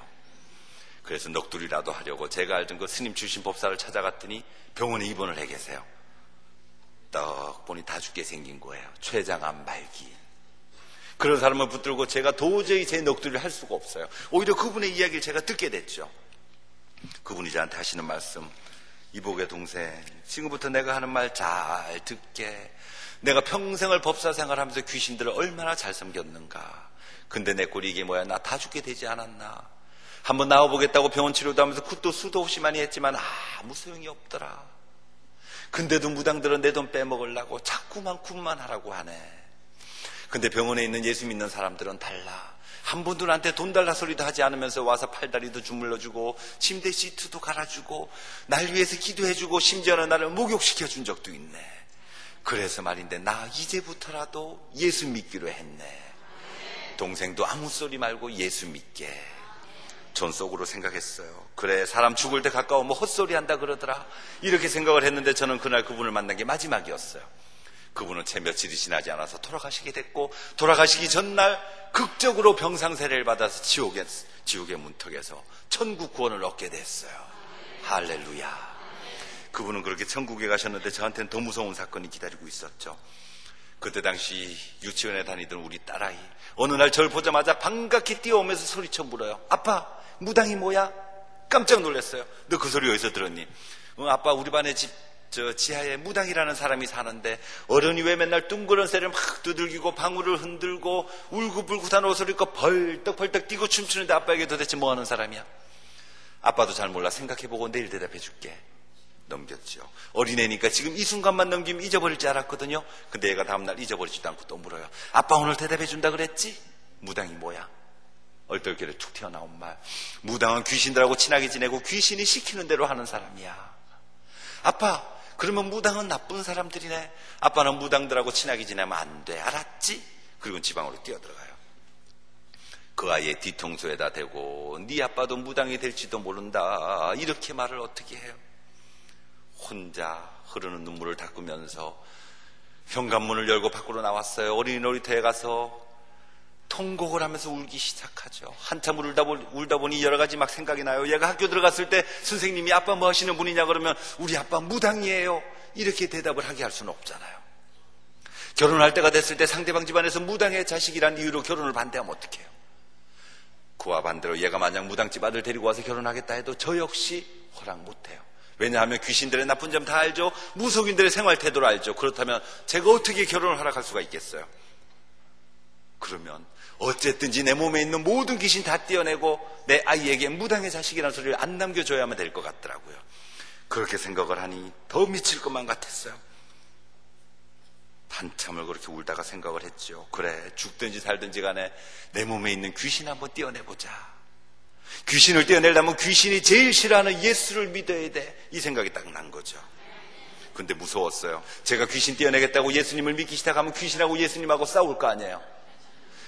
그래서 넋두리라도 하려고 제가 알던 그 스님 출신 법사를 찾아갔더니 병원에 입원을 해 계세요. 딱 보니 다 죽게 생긴 거예요. 췌장암 말기. 그런 사람을 붙들고 제가 도저히 제 넋두리를 할 수가 없어요. 오히려 그분의 이야기를 제가 듣게 됐죠. 그분이 저한테 하시는 말씀, 이복의 동생, 지금부터 내가 하는 말 잘 듣게. 내가 평생을 법사 생활하면서 귀신들을 얼마나 잘 섬겼는가. 근데 내 꼴이 이게 뭐야? 나 다 죽게 되지 않았나? 한번 나와보겠다고 병원 치료도 하면서 굿도 수도 없이 많이 했지만 아무 소용이 없더라. 근데도 무당들은 내 돈 빼먹으려고 자꾸만 굿만 하라고 하네. 근데 병원에 있는 예수 믿는 사람들은 달라. 한 번도 나한테 돈 달라 소리도 하지 않으면서 와서 팔다리도 주물러주고 침대 시트도 갈아주고 날 위해서 기도해주고 심지어는 나를 목욕시켜준 적도 있네. 그래서 말인데 나 이제부터라도 예수 믿기로 했네. 동생도 아무 소리 말고 예수 믿게. 전 속으로 생각했어요. 그래, 사람 죽을 때 가까우면 헛소리 한다 그러더라. 이렇게 생각을 했는데 저는 그날 그분을 만난 게 마지막이었어요. 그분은 채 며칠이 지나지 않아서 돌아가시게 됐고, 돌아가시기 전날 극적으로 병상세례를 받아서 지옥의 문턱에서 천국 구원을 얻게 됐어요. 할렐루야. 그분은 그렇게 천국에 가셨는데 저한테는 더 무서운 사건이 기다리고 있었죠. 그때 당시 유치원에 다니던 우리 딸아이, 어느 날 절 보자마자 반갑게 뛰어오면서 소리쳐 물어요. 아빠, 무당이 뭐야? 깜짝 놀랐어요. 너 그 소리 어디서 들었니? 아빠, 우리 반에 지하에 무당이라는 사람이 사는데 어른이 왜 맨날 둥그런 새를 막 두들기고 방울을 흔들고 울긋불긋한 옷을 입고 벌떡벌떡 뛰고 춤추는데 아빠에게 도대체 뭐 하는 사람이야? 아빠도 잘 몰라. 생각해보고 내일 대답해 줄게. 넘겼죠. 어린애니까 지금 이 순간만 넘기면 잊어버릴 줄 알았거든요. 근데 얘가 다음날 잊어버리지도 않고 또 물어요. 아빠 오늘 대답해 준다 그랬지? 무당이 뭐야? 얼떨결에 툭 튀어나온 말. 무당은 귀신들하고 친하게 지내고 귀신이 시키는 대로 하는 사람이야. 아빠, 그러면 무당은 나쁜 사람들이네. 아빠는 무당들하고 친하게 지내면 안 돼. 알았지? 그리고 지방으로 뛰어들어가요. 그 아이의 뒤통수에다 대고 네 아빠도 무당이 될지도 모른다. 이렇게 말을 어떻게 해요? 혼자 흐르는 눈물을 닦으면서 현관문을 열고 밖으로 나왔어요. 어린이 놀이터에 가서 통곡을 하면서 울기 시작하죠. 한참 울다 보니 여러 가지 막 생각이 나요. 얘가 학교 들어갔을 때 선생님이 아빠 뭐 하시는 분이냐 그러면 우리 아빠 무당이에요. 이렇게 대답을 하게 할 수는 없잖아요. 결혼할 때가 됐을 때 상대방 집안에서 무당의 자식이란 이유로 결혼을 반대하면 어떡해요? 그와 반대로 얘가 만약 무당집 아들 데리고 와서 결혼하겠다 해도 저 역시 허락 못해요. 왜냐하면 귀신들의 나쁜 점 다 알죠. 무속인들의 생활 태도를 알죠. 그렇다면 제가 어떻게 결혼을 허락할 수가 있겠어요? 그러면 어쨌든지 내 몸에 있는 모든 귀신 다 떼어내고 내 아이에게 무당의 자식이라는 소리를 안 남겨줘야만 될 것 같더라고요. 그렇게 생각을 하니 더 미칠 것만 같았어요. 한참을 그렇게 울다가 생각을 했죠. 그래, 죽든지 살든지 간에 내 몸에 있는 귀신 한번 떼어내보자. 귀신을 떼어내려면 귀신이 제일 싫어하는 예수를 믿어야 돼. 이 생각이 딱 난 거죠. 근데 무서웠어요. 제가 귀신 떼어내겠다고 예수님을 믿기 시작하면 귀신하고 예수님하고 싸울 거 아니에요.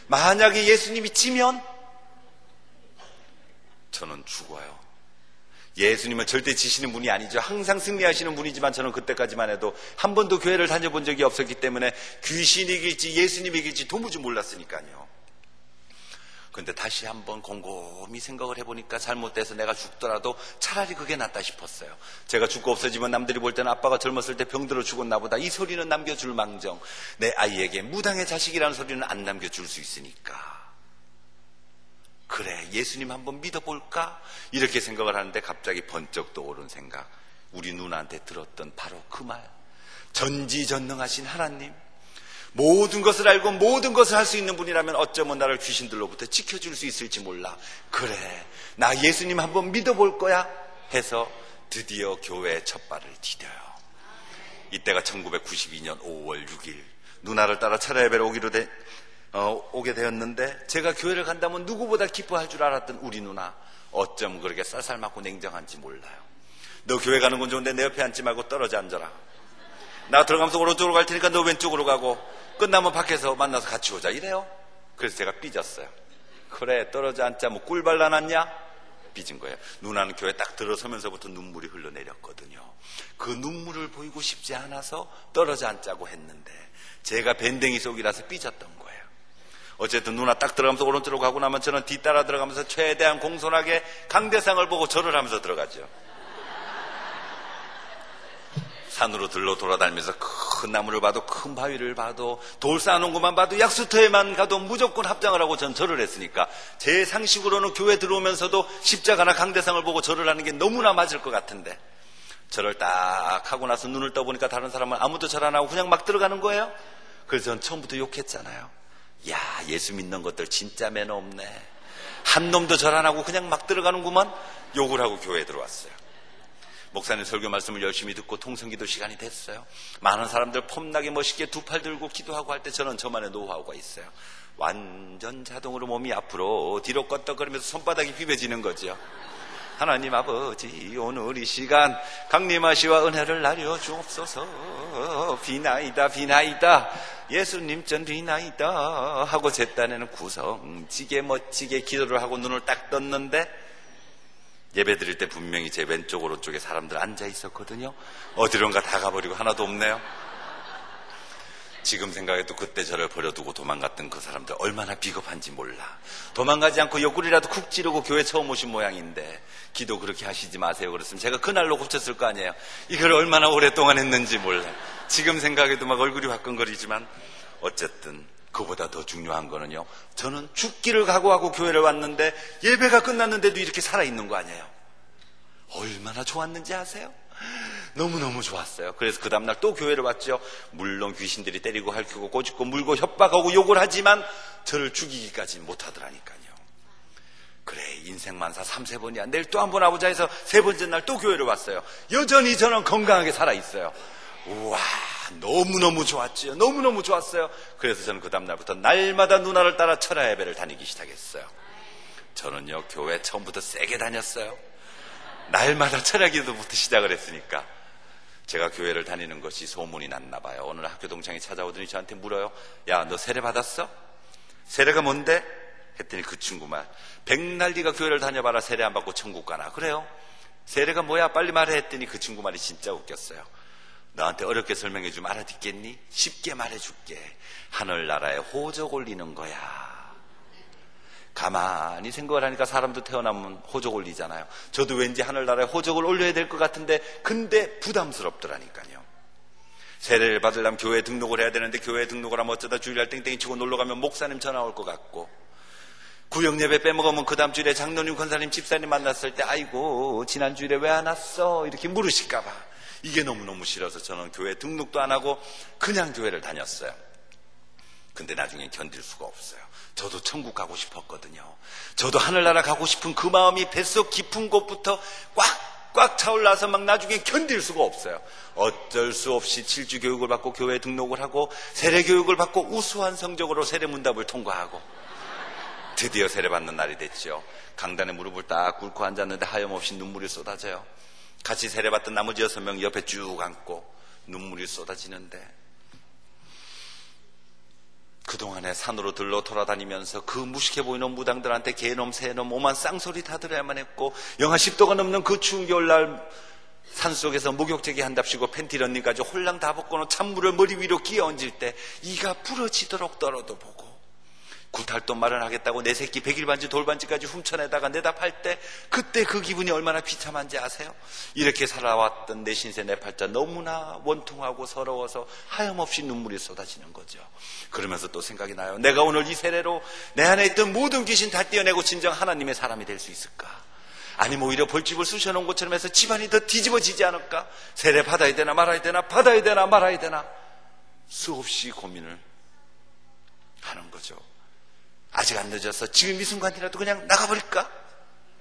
만약에 예수님이 지면 저는 죽어요. 예수님은 절대 지시는 분이 아니죠. 항상 승리하시는 분이지만 저는 그때까지만 해도 한 번도 교회를 다녀본 적이 없었기 때문에 귀신이 이길지 예수님이 이길지 도무지 몰랐으니까요. 근데 다시 한번 곰곰이 생각을 해보니까 잘못돼서 내가 죽더라도 차라리 그게 낫다 싶었어요. 제가 죽고 없어지면 남들이 볼 때는 아빠가 젊었을 때 병들어 죽었나 보다. 이 소리는 남겨줄 망정 내 아이에게 무당의 자식이라는 소리는 안 남겨줄 수 있으니까. 그래, 예수님 한번 믿어볼까? 이렇게 생각을 하는데 갑자기 번쩍 떠오른 생각. 우리 누나한테 들었던 바로 그 말. 전지전능하신 하나님, 모든 것을 알고 모든 것을 할 수 있는 분이라면 어쩌면 나를 귀신들로부터 지켜줄 수 있을지 몰라. 그래, 나 예수님 한번 믿어볼 거야 해서 드디어 교회에 첫 발을 디뎌요. 이때가 1992년 5월 6일 누나를 따라 철야 예배로 오게 되었는데 제가 교회를 간다면 누구보다 기뻐할 줄 알았던 우리 누나, 어쩜 그렇게 쌀쌀맞고 냉정한지 몰라요. 너 교회 가는 건 좋은데 내 옆에 앉지 말고 떨어져 앉아라. 나 들어가면서 오른쪽으로 갈 테니까 너 왼쪽으로 가고 끝나면 밖에서 만나서 같이 오자 이래요. 그래서 제가 삐졌어요. 그래, 떨어져 앉자. 뭐 꿀 발라놨냐? 삐진 거예요. 누나는 교회 딱 들어서면서부터 눈물이 흘러내렸거든요. 그 눈물을 보이고 싶지 않아서 떨어져 앉자고 했는데 제가 밴댕이 속이라서 삐졌던 거예요. 어쨌든 누나 딱 들어가면서 오른쪽으로 가고 나면 저는 뒤따라 들어가면서 최대한 공손하게 강대상을 보고 절을 하면서 들어가죠. 산으로 들러 돌아다니면서 큰 나무를 봐도 큰 바위를 봐도 돌 쌓아놓은 것만 봐도 약수터에만 가도 무조건 합장을 하고 전 절을 했으니까 제 상식으로는 교회 들어오면서도 십자가나 강대상을 보고 절을 하는 게 너무나 맞을 것 같은데 절을 딱 하고 나서 눈을 떠보니까 다른 사람은 아무도 절 안 하고 그냥 막 들어가는 거예요. 그래서 전 처음부터 욕했잖아요. 야, 예수 믿는 것들 진짜 매너 없네. 한 놈도 절 안 하고 그냥 막 들어가는구만. 욕을 하고 교회에 들어왔어요. 목사님 설교 말씀을 열심히 듣고 통성기도 시간이 됐어요. 많은 사람들 폼나게 멋있게 두 팔 들고 기도하고 할 때 저는 저만의 노하우가 있어요. 완전 자동으로 몸이 앞으로 뒤로 껐덕거리면서 손바닥이 비벼지는 거죠. 하나님 아버지, 오늘 이 시간 강림하시와 은혜를 나려 주옵소서. 비나이다 비나이다, 예수님 전 비나이다 하고 제 딴에는 구성지게 멋지게 기도를 하고 눈을 딱 떴는데 예배 드릴 때 분명히 제 왼쪽 오른쪽에 사람들 앉아 있었거든요. 어디론가 다 가버리고 하나도 없네요. 지금 생각해도 그때 저를 버려두고 도망갔던 그 사람들 얼마나 비겁한지 몰라. 도망가지 않고 옆구리라도 쿡 찌르고 교회 처음 오신 모양인데 기도 그렇게 하시지 마세요 그랬으면 제가 그날로 고쳤을 거 아니에요. 이걸 얼마나 오랫동안 했는지 몰라. 지금 생각해도 막 얼굴이 화끈거리지만 어쨌든 그보다 더 중요한 거는요, 저는 죽기를 각오하고 교회를 왔는데 예배가 끝났는데도 이렇게 살아있는 거 아니에요. 얼마나 좋았는지 아세요? 너무너무 좋았어요. 그래서 그 다음날 또 교회를 왔죠. 물론 귀신들이 때리고 핥히고 꼬집고 물고 협박하고 욕을 하지만 저를 죽이기까지는 못하더라니까요. 그래, 인생만사 3-4번이야. 내일 또 한 번 와보자 해서 3번째 날 또 교회를 왔어요. 여전히 저는 건강하게 살아있어요. 우와, 너무너무 좋았지요. 너무너무 좋았어요. 그래서 저는 그 다음날부터 날마다 누나를 따라 철야 예배를 다니기 시작했어요. 저는요, 교회 처음부터 세게 다녔어요. 날마다 철야 기도부터 시작을 했으니까. 제가 교회를 다니는 것이 소문이 났나 봐요. 오늘 학교 동창이 찾아오더니 저한테 물어요. 야, 너 세례 받았어? 세례가 뭔데? 했더니 그 친구 말, 백날 네가 교회를 다녀봐라 세례 안 받고 천국 가나. 그래요? 세례가 뭐야? 빨리 말해. 했더니 그 친구 말이 진짜 웃겼어요. 너한테 어렵게 설명해 주면 알아듣겠니? 쉽게 말해줄게. 하늘나라에 호적 올리는 거야. 가만히 생각을 하니까 사람도 태어나면 호적 올리잖아요. 저도 왠지 하늘나라에 호적을 올려야 될 것 같은데 근데 부담스럽더라니까요. 세례를 받으려면 교회에 등록을 해야 되는데 교회에 등록을 하면 어쩌다 주일날 땡땡이 치고 놀러가면 목사님 전화 올 것 같고, 구역예배 빼먹으면 그 다음 주일에 장로님, 권사님, 집사님 만났을 때 아이고 지난 주일에 왜 안 왔어? 이렇게 물으실까 봐. 이게 너무너무 싫어서 저는 교회 등록도 안 하고 그냥 교회를 다녔어요. 근데 나중에 견딜 수가 없어요. 저도 천국 가고 싶었거든요. 저도 하늘나라 가고 싶은 그 마음이 뱃속 깊은 곳부터 꽉 차올라서 막 나중에 견딜 수가 없어요. 어쩔 수 없이 7주 교육을 받고 교회에 등록을 하고 세례 교육을 받고 우수한 성적으로 세례 문답을 통과하고 드디어 세례 받는 날이 됐죠. 강단에 무릎을 딱 꿇고 앉았는데 하염없이 눈물이 쏟아져요. 같이 세례 받던 나머지 6명 옆에 쭉 앉고 눈물이 쏟아지는데, 그동안에 산으로 들러 돌아다니면서 그 무식해 보이는 무당들한테 개놈 새놈 오만 쌍소리 다 들어야만 했고, 영하 10도가 넘는 그 추운 겨울날 산속에서 목욕제기 한답시고 팬티 런닝까지 홀랑 다 벗고는 찬물을 머리 위로 끼어 얹을 때 이가 부러지도록 떨어도 보고, 구탈돈 마련하겠다고 내 새끼 100일반지 돌반지까지 훔쳐내다가 내답할 때 그때 그 기분이 얼마나 비참한지 아세요? 이렇게 살아왔던 내 신세 내 팔자 너무나 원통하고 서러워서 하염없이 눈물이 쏟아지는 거죠. 그러면서 또 생각이 나요. 내가 오늘 이 세례로 내 안에 있던 모든 귀신 다 떼어내고 진정 하나님의 사람이 될 수 있을까? 아니면 오히려 벌집을 쑤셔놓은 것처럼 해서 집안이 더 뒤집어지지 않을까? 세례 받아야 되나 말아야 되나, 받아야 되나 말아야 되나, 수없이 고민을 하는 거죠. 아직 안 늦어서 지금 이 순간이라도 그냥 나가버릴까?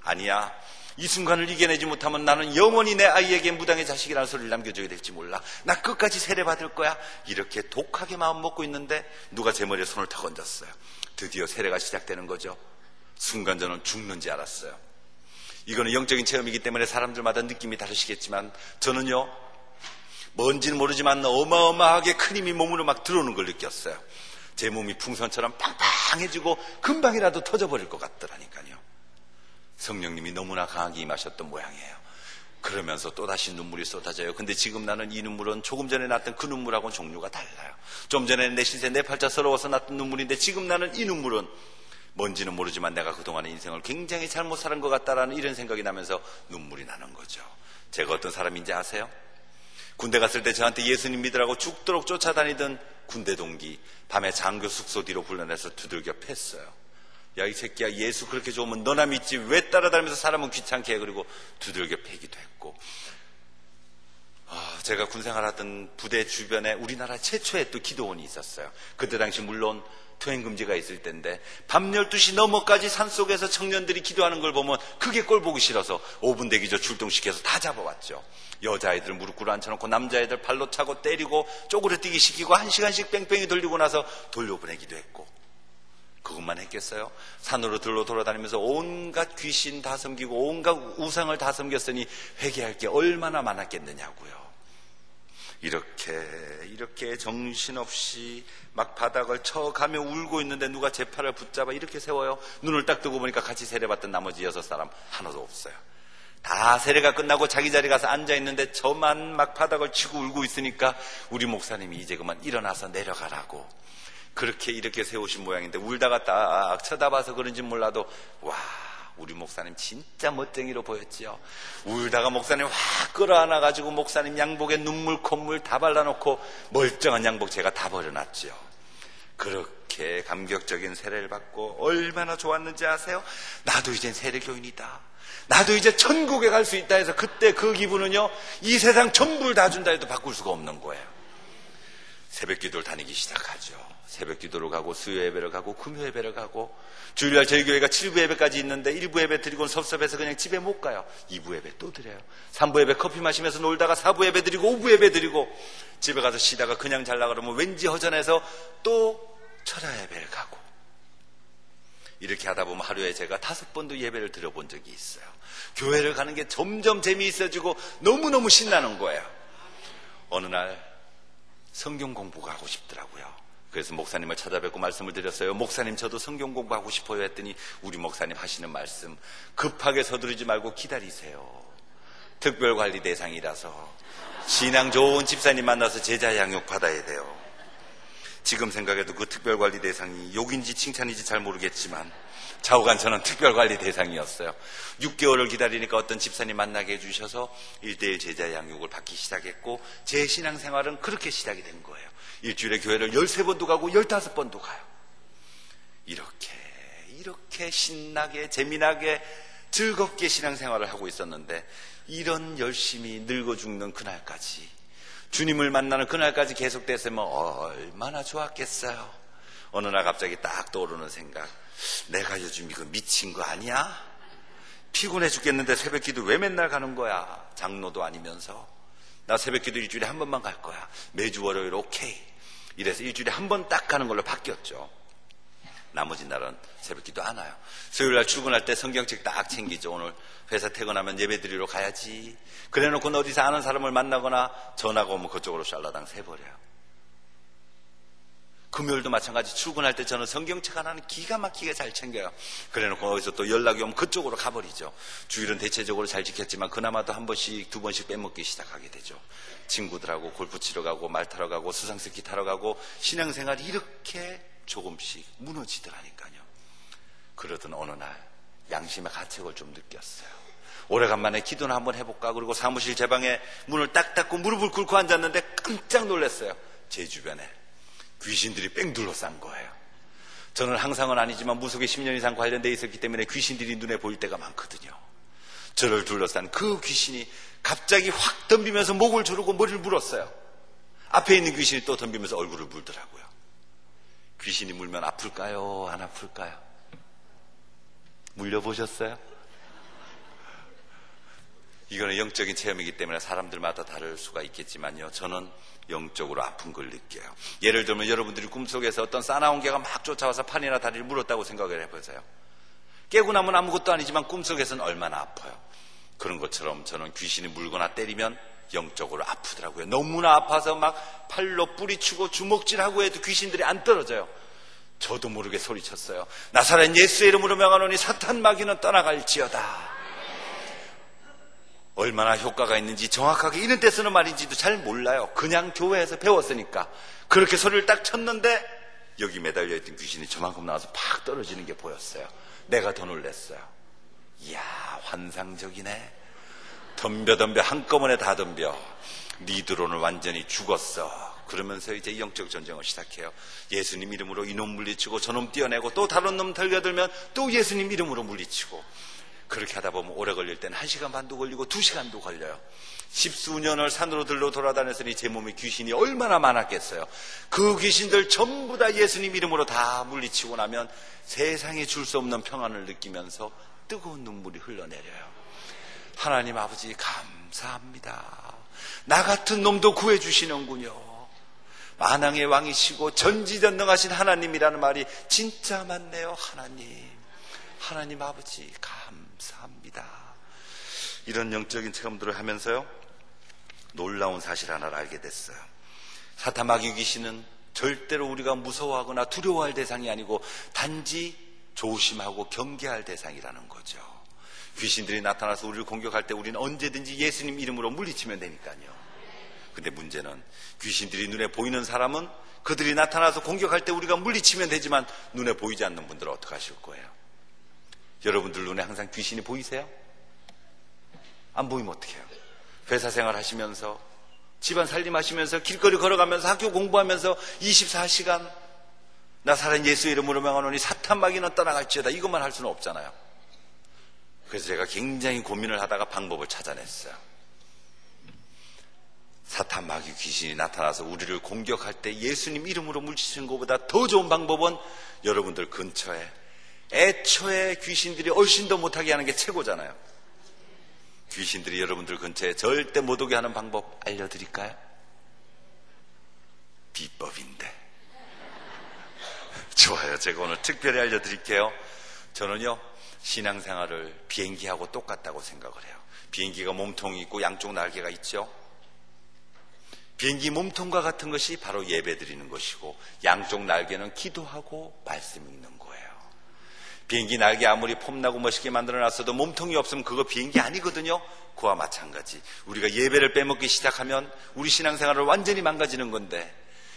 아니야. 이 순간을 이겨내지 못하면 나는 영원히 내 아이에게 무당의 자식이라는 소리를 남겨줘야 될지 몰라. 나 끝까지 세례 받을 거야. 이렇게 독하게 마음 먹고 있는데 누가 제 머리에 손을 탁 얹었어요. 드디어 세례가 시작되는 거죠. 순간 저는 죽는지 알았어요. 이거는 영적인 체험이기 때문에 사람들마다 느낌이 다르시겠지만 저는요, 뭔지는 모르지만 어마어마하게 큰 힘이 몸으로 막 들어오는 걸 느꼈어요. 제 몸이 풍선처럼 빵빵해지고 금방이라도 터져버릴 것 같더라니까요. 성령님이 너무나 강하게 임하셨던 모양이에요. 그러면서 또다시 눈물이 쏟아져요. 근데 지금 나는 이 눈물은 조금 전에 났던 그 눈물하고는 종류가 달라요. 좀 전에는 내 신세 내 팔자 서러워서 났던 눈물인데 지금 나는 이 눈물은 뭔지는 모르지만 내가 그동안의 인생을 굉장히 잘못 살은 것 같다라는 이런 생각이 나면서 눈물이 나는 거죠. 제가 어떤 사람인지 아세요? 군대 갔을 때 저한테 예수님 믿으라고 죽도록 쫓아다니던 군대 동기 밤에 장교 숙소 뒤로 불러내서 두들겨 팼어요. 야, 이 새끼야, 예수 그렇게 좋으면 너나 믿지 왜 따라다니면서 사람은 귀찮게 해. 그리고 두들겨 패기도 했고, 제가 군생활하던 부대 주변에 우리나라 최초의 또 기도원이 있었어요. 그때 당시 물론 투행금지가 있을 때인데 밤 12시 넘어까지 산속에서 청년들이 기도하는 걸 보면 그게 꼴 보기 싫어서 5분 대기조 출동시켜서 다 잡아왔죠. 여자아이들 무릎 꿇어 앉혀놓고 남자아이들 발로 차고 때리고 쪼그려뛰기 시키고 1시간씩 뺑뺑이 돌리고 나서 돌려보내기도 했고, 그것만 했겠어요? 산으로 들로 돌아다니면서 온갖 귀신 다 섬기고 온갖 우상을 다 섬겼으니 회개할 게 얼마나 많았겠느냐고요. 이렇게 정신없이 막 바닥을 쳐가며 울고 있는데 누가 제 팔을 붙잡아 이렇게 세워요. 눈을 딱 뜨고 보니까 같이 세례받던 나머지 6사람 하나도 없어요. 다 세례가 끝나고 자기 자리 가서 앉아있는데 저만 막 바닥을 치고 울고 있으니까 우리 목사님이 이제 그만 일어나서 내려가라고 그렇게 이렇게 세우신 모양인데, 울다가 딱 쳐다봐서 그런지 몰라도 와, 우리 목사님 진짜 멋쟁이로 보였지요. 울다가 목사님 확 끌어안아가지고 목사님 양복에 눈물 콧물 다 발라놓고 멀쩡한 양복 제가 다 버려놨죠. 그렇게 감격적인 세례를 받고 얼마나 좋았는지 아세요? 나도 이젠 세례교인이다, 나도 이제 천국에 갈 수 있다 해서 그때 그 기분은요, 이 세상 전부를 다 준다 해도 바꿀 수가 없는 거예요. 새벽기도를 다니기 시작하죠. 새벽기도로 가고 수요 예배를 가고 금요 예배를 가고, 주일날 저희 교회가 7부 예배까지 있는데 1부 예배 드리고는 섭섭해서 그냥 집에 못 가요. 2부 예배 또 드려요. 3부 예배 커피 마시면서 놀다가 4부 예배 드리고 5부 예배 드리고, 집에 가서 쉬다가 그냥 잘라 그러면 왠지 허전해서 또 철야 예배를 가고, 이렇게 하다 보면 하루에 제가 5번도 예배를 드려본 적이 있어요. 교회를 가는 게 점점 재미있어지고 너무너무 신나는 거예요. 어느 날 성경 공부가 하고 싶더라고요. 그래서 목사님을 찾아뵙고 말씀을 드렸어요. 목사님, 저도 성경 공부하고 싶어요 했더니 우리 목사님 하시는 말씀, 급하게 서두르지 말고 기다리세요. 특별관리 대상이라서 신앙 좋은 집사님 만나서 제자 양육 받아야 돼요. 지금 생각해도 그 특별관리 대상이 욕인지 칭찬인지 잘 모르겠지만 좌우간 저는 특별관리 대상이었어요. 6개월을 기다리니까 어떤 집사님 만나게 해주셔서 1:1 제자 양육을 받기 시작했고, 제 신앙생활은 그렇게 시작이 된 거예요. 일주일에 교회를 13번도 가고 15번도 가요. 이렇게 신나게 재미나게 즐겁게 신앙생활을 하고 있었는데, 이런 열심히 늙어 죽는 그날까지, 주님을 만나는 그날까지 계속됐으면 얼마나 좋았겠어요. 어느 날 갑자기 딱 떠오르는 생각, 내가 요즘 이거 미친 거 아니야? 피곤해 죽겠는데 새벽기도 왜 맨날 가는 거야? 장로도 아니면서. 나 새벽기도 일주일에 한 번만 갈 거야. 매주 월요일 오케이. 이래서 일주일에 한 번 딱 가는 걸로 바뀌었죠. 나머지 날은 새벽기도 안 와요. 수요일날 출근할 때 성경책 딱 챙기죠. 오늘 회사 퇴근하면 예배 드리러 가야지. 그래놓고 어디서 아는 사람을 만나거나 전화가 오면 그쪽으로 샬라당 새버려요. 금요일도 마찬가지. 출근할 때 저는 성경책 하나는 기가 막히게 잘 챙겨요. 그래놓고 어디서 또 연락이 오면 그쪽으로 가버리죠. 주일은 대체적으로 잘 지켰지만 그나마도 한 번씩 2번씩 빼먹기 시작하게 되죠. 친구들하고 골프 치러 가고 말 타러 가고 수상스키 타러 가고, 신앙생활이 이렇게 조금씩 무너지더라니까요. 그러던 어느 날 양심의 가책을 좀 느꼈어요. 오래간만에 기도나 한번 해볼까. 그리고 사무실 제 방에 문을 딱 닫고 무릎을 꿇고 앉았는데 깜짝 놀랐어요. 제 주변에 귀신들이 뺑 둘러싼 거예요. 저는 항상은 아니지만 무속에 10년 이상 관련되어 있었기 때문에 귀신들이 눈에 보일 때가 많거든요. 저를 둘러싼 그 귀신이 갑자기 확 덤비면서 목을 조르고 머리를 물었어요. 앞에 있는 귀신이 또 덤비면서 얼굴을 물더라고요. 귀신이 물면 아플까요? 안 아플까요? 물려보셨어요? 이거는 영적인 체험이기 때문에 사람들마다 다를 수가 있겠지만요, 저는 영적으로 아픈 걸 느껴요. 예를 들면 여러분들이 꿈속에서 어떤 싸나운 개가 막 쫓아와서 팔이나 다리를 물었다고 생각을 해보세요. 깨고 나면 아무것도 아니지만 꿈속에서는 얼마나 아파요. 그런 것처럼 저는 귀신이 물거나 때리면 영적으로 아프더라고요. 너무나 아파서 막 팔로 뿌리치고 주먹질하고 해도 귀신들이 안 떨어져요. 저도 모르게 소리쳤어요. 나사렛 예수의 이름으로 명하노니 사탄 마귀는 떠나갈지어다. 얼마나 효과가 있는지 정확하게 이런 때 쓰는 말인지도 잘 몰라요. 그냥 교회에서 배웠으니까. 그렇게 소리를 딱 쳤는데 여기 매달려 있던 귀신이 저만큼 나와서 팍 떨어지는 게 보였어요. 내가 더 놀랐어요. 이야, 환상적이네. 덤벼 한꺼번에 다 덤벼. 니드로는 완전히 죽었어. 그러면서 이제 영적 전쟁을 시작해요. 예수님 이름으로 이놈 물리치고 저놈 떼어내고 또 다른 놈 들려들면 또 예수님 이름으로 물리치고. 그렇게 하다 보면 오래 걸릴 때는 1시간 반도 걸리고 2시간도 걸려요. 10수년을 산으로 들러 돌아다녔으니 제 몸에 귀신이 얼마나 많았겠어요. 그 귀신들 전부 다 예수님 이름으로 다 물리치고 나면 세상에 줄 수 없는 평안을 느끼면서 뜨거운 눈물이 흘러내려요. 하나님 아버지 감사합니다. 나 같은 놈도 구해주시는군요. 만왕의 왕이시고 전지전능하신 하나님이라는 말이 진짜 맞네요. 하나님 아버지 감사합니다. 이런 영적인 체험들을 하면서요, 놀라운 사실 하나를 알게 됐어요. 사탄 마귀 귀신은 절대로 우리가 무서워하거나 두려워할 대상이 아니고 단지 조심하고 경계할 대상이라는 거죠. 귀신들이 나타나서 우리를 공격할 때 우리는 언제든지 예수님 이름으로 물리치면 되니까요. 근데 문제는 귀신들이 눈에 보이는 사람은 그들이 나타나서 공격할 때 우리가 물리치면 되지만 눈에 보이지 않는 분들은 어떻게 하실 거예요? 여러분들 눈에 항상 귀신이 보이세요? 안 보이면 어떻게 해요? 회사 생활 하시면서, 집안 살림하시면서, 길거리 걸어가면서, 학교 공부하면서 24시간 나 살아있는 예수 이름으로 명하노니 사탄 마귀는 떠나갈지어다, 이것만 할 수는 없잖아요. 그래서 제가 굉장히 고민을 하다가 방법을 찾아냈어요. 사탄 마귀 귀신이 나타나서 우리를 공격할 때 예수님 이름으로 물리치는 것보다 더 좋은 방법은 여러분들 근처에 애초에 귀신들이 얼씬 더 못하게 하는 게 최고잖아요. 귀신들이 여러분들 근처에 절대 못 오게 하는 방법 알려드릴까요? 비법인데. 좋아요. 제가 오늘 특별히 알려드릴게요. 저는요, 신앙생활을 비행기하고 똑같다고 생각을 해요. 비행기가 몸통이 있고 양쪽 날개가 있죠. 비행기 몸통과 같은 것이 바로 예배 드리는 것이고, 양쪽 날개는 기도하고 말씀 읽는 거예요. 비행기 날개 아무리 폼나고 멋있게 만들어놨어도 몸통이 없으면 그거 비행기 아니거든요. 그와 마찬가지, 우리가 예배를 빼먹기 시작하면 우리 신앙생활을 완전히 망가지는 건데,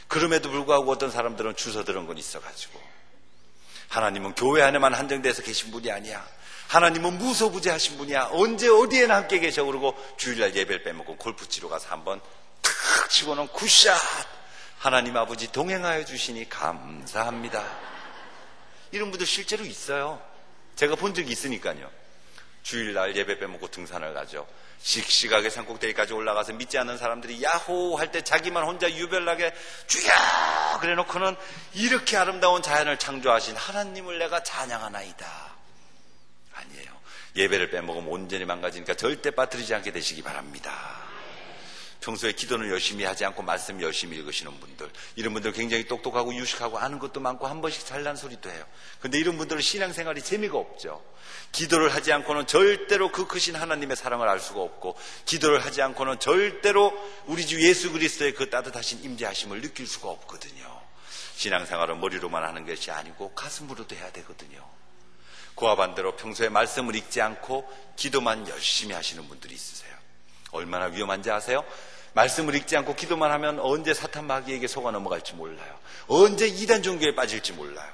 그럼에도 불구하고 어떤 사람들은 주워들은 건 있어가지고, 하나님은 교회 안에만 한정돼서 계신 분이 아니야, 하나님은 무소부재하신 분이야, 언제 어디에나 함께 계셔. 그러고 주일날 예배를 빼먹고 골프 치러 가서 한번 탁 치고는 굿샷, 하나님 아버지 동행하여 주시니 감사합니다. 이런 분들 실제로 있어요. 제가 본 적이 있으니까요. 주일날 예배 빼먹고 등산을 가죠. 씩씩하게 산꼭대기까지 올라가서 믿지 않는 사람들이 야호 할 때 자기만 혼자 유별나게 주야 그래 놓고는 이렇게 아름다운 자연을 창조하신 하나님을 내가 찬양하나이다. 아니에요. 예배를 빼먹으면 온전히 망가지니까 절대 빠뜨리지 않게 되시기 바랍니다. 평소에 기도는 열심히 하지 않고 말씀 열심히 읽으시는 분들, 이런 분들 굉장히 똑똑하고 유식하고 아는 것도 많고 한 번씩 잘난 소리도 해요. 근데 이런 분들은 신앙생활이 재미가 없죠. 기도를 하지 않고는 절대로 그 크신 하나님의 사랑을 알 수가 없고, 기도를 하지 않고는 절대로 우리 주 예수 그리스도의 그 따뜻하신 임재하심을 느낄 수가 없거든요. 신앙생활은 머리로만 하는 것이 아니고 가슴으로도 해야 되거든요. 그와 반대로 평소에 말씀을 읽지 않고 기도만 열심히 하시는 분들이 있으세요. 얼마나 위험한지 아세요? 말씀을 읽지 않고 기도만 하면 언제 사탄 마귀에게 속아 넘어갈지 몰라요. 언제 이단 종교에 빠질지 몰라요.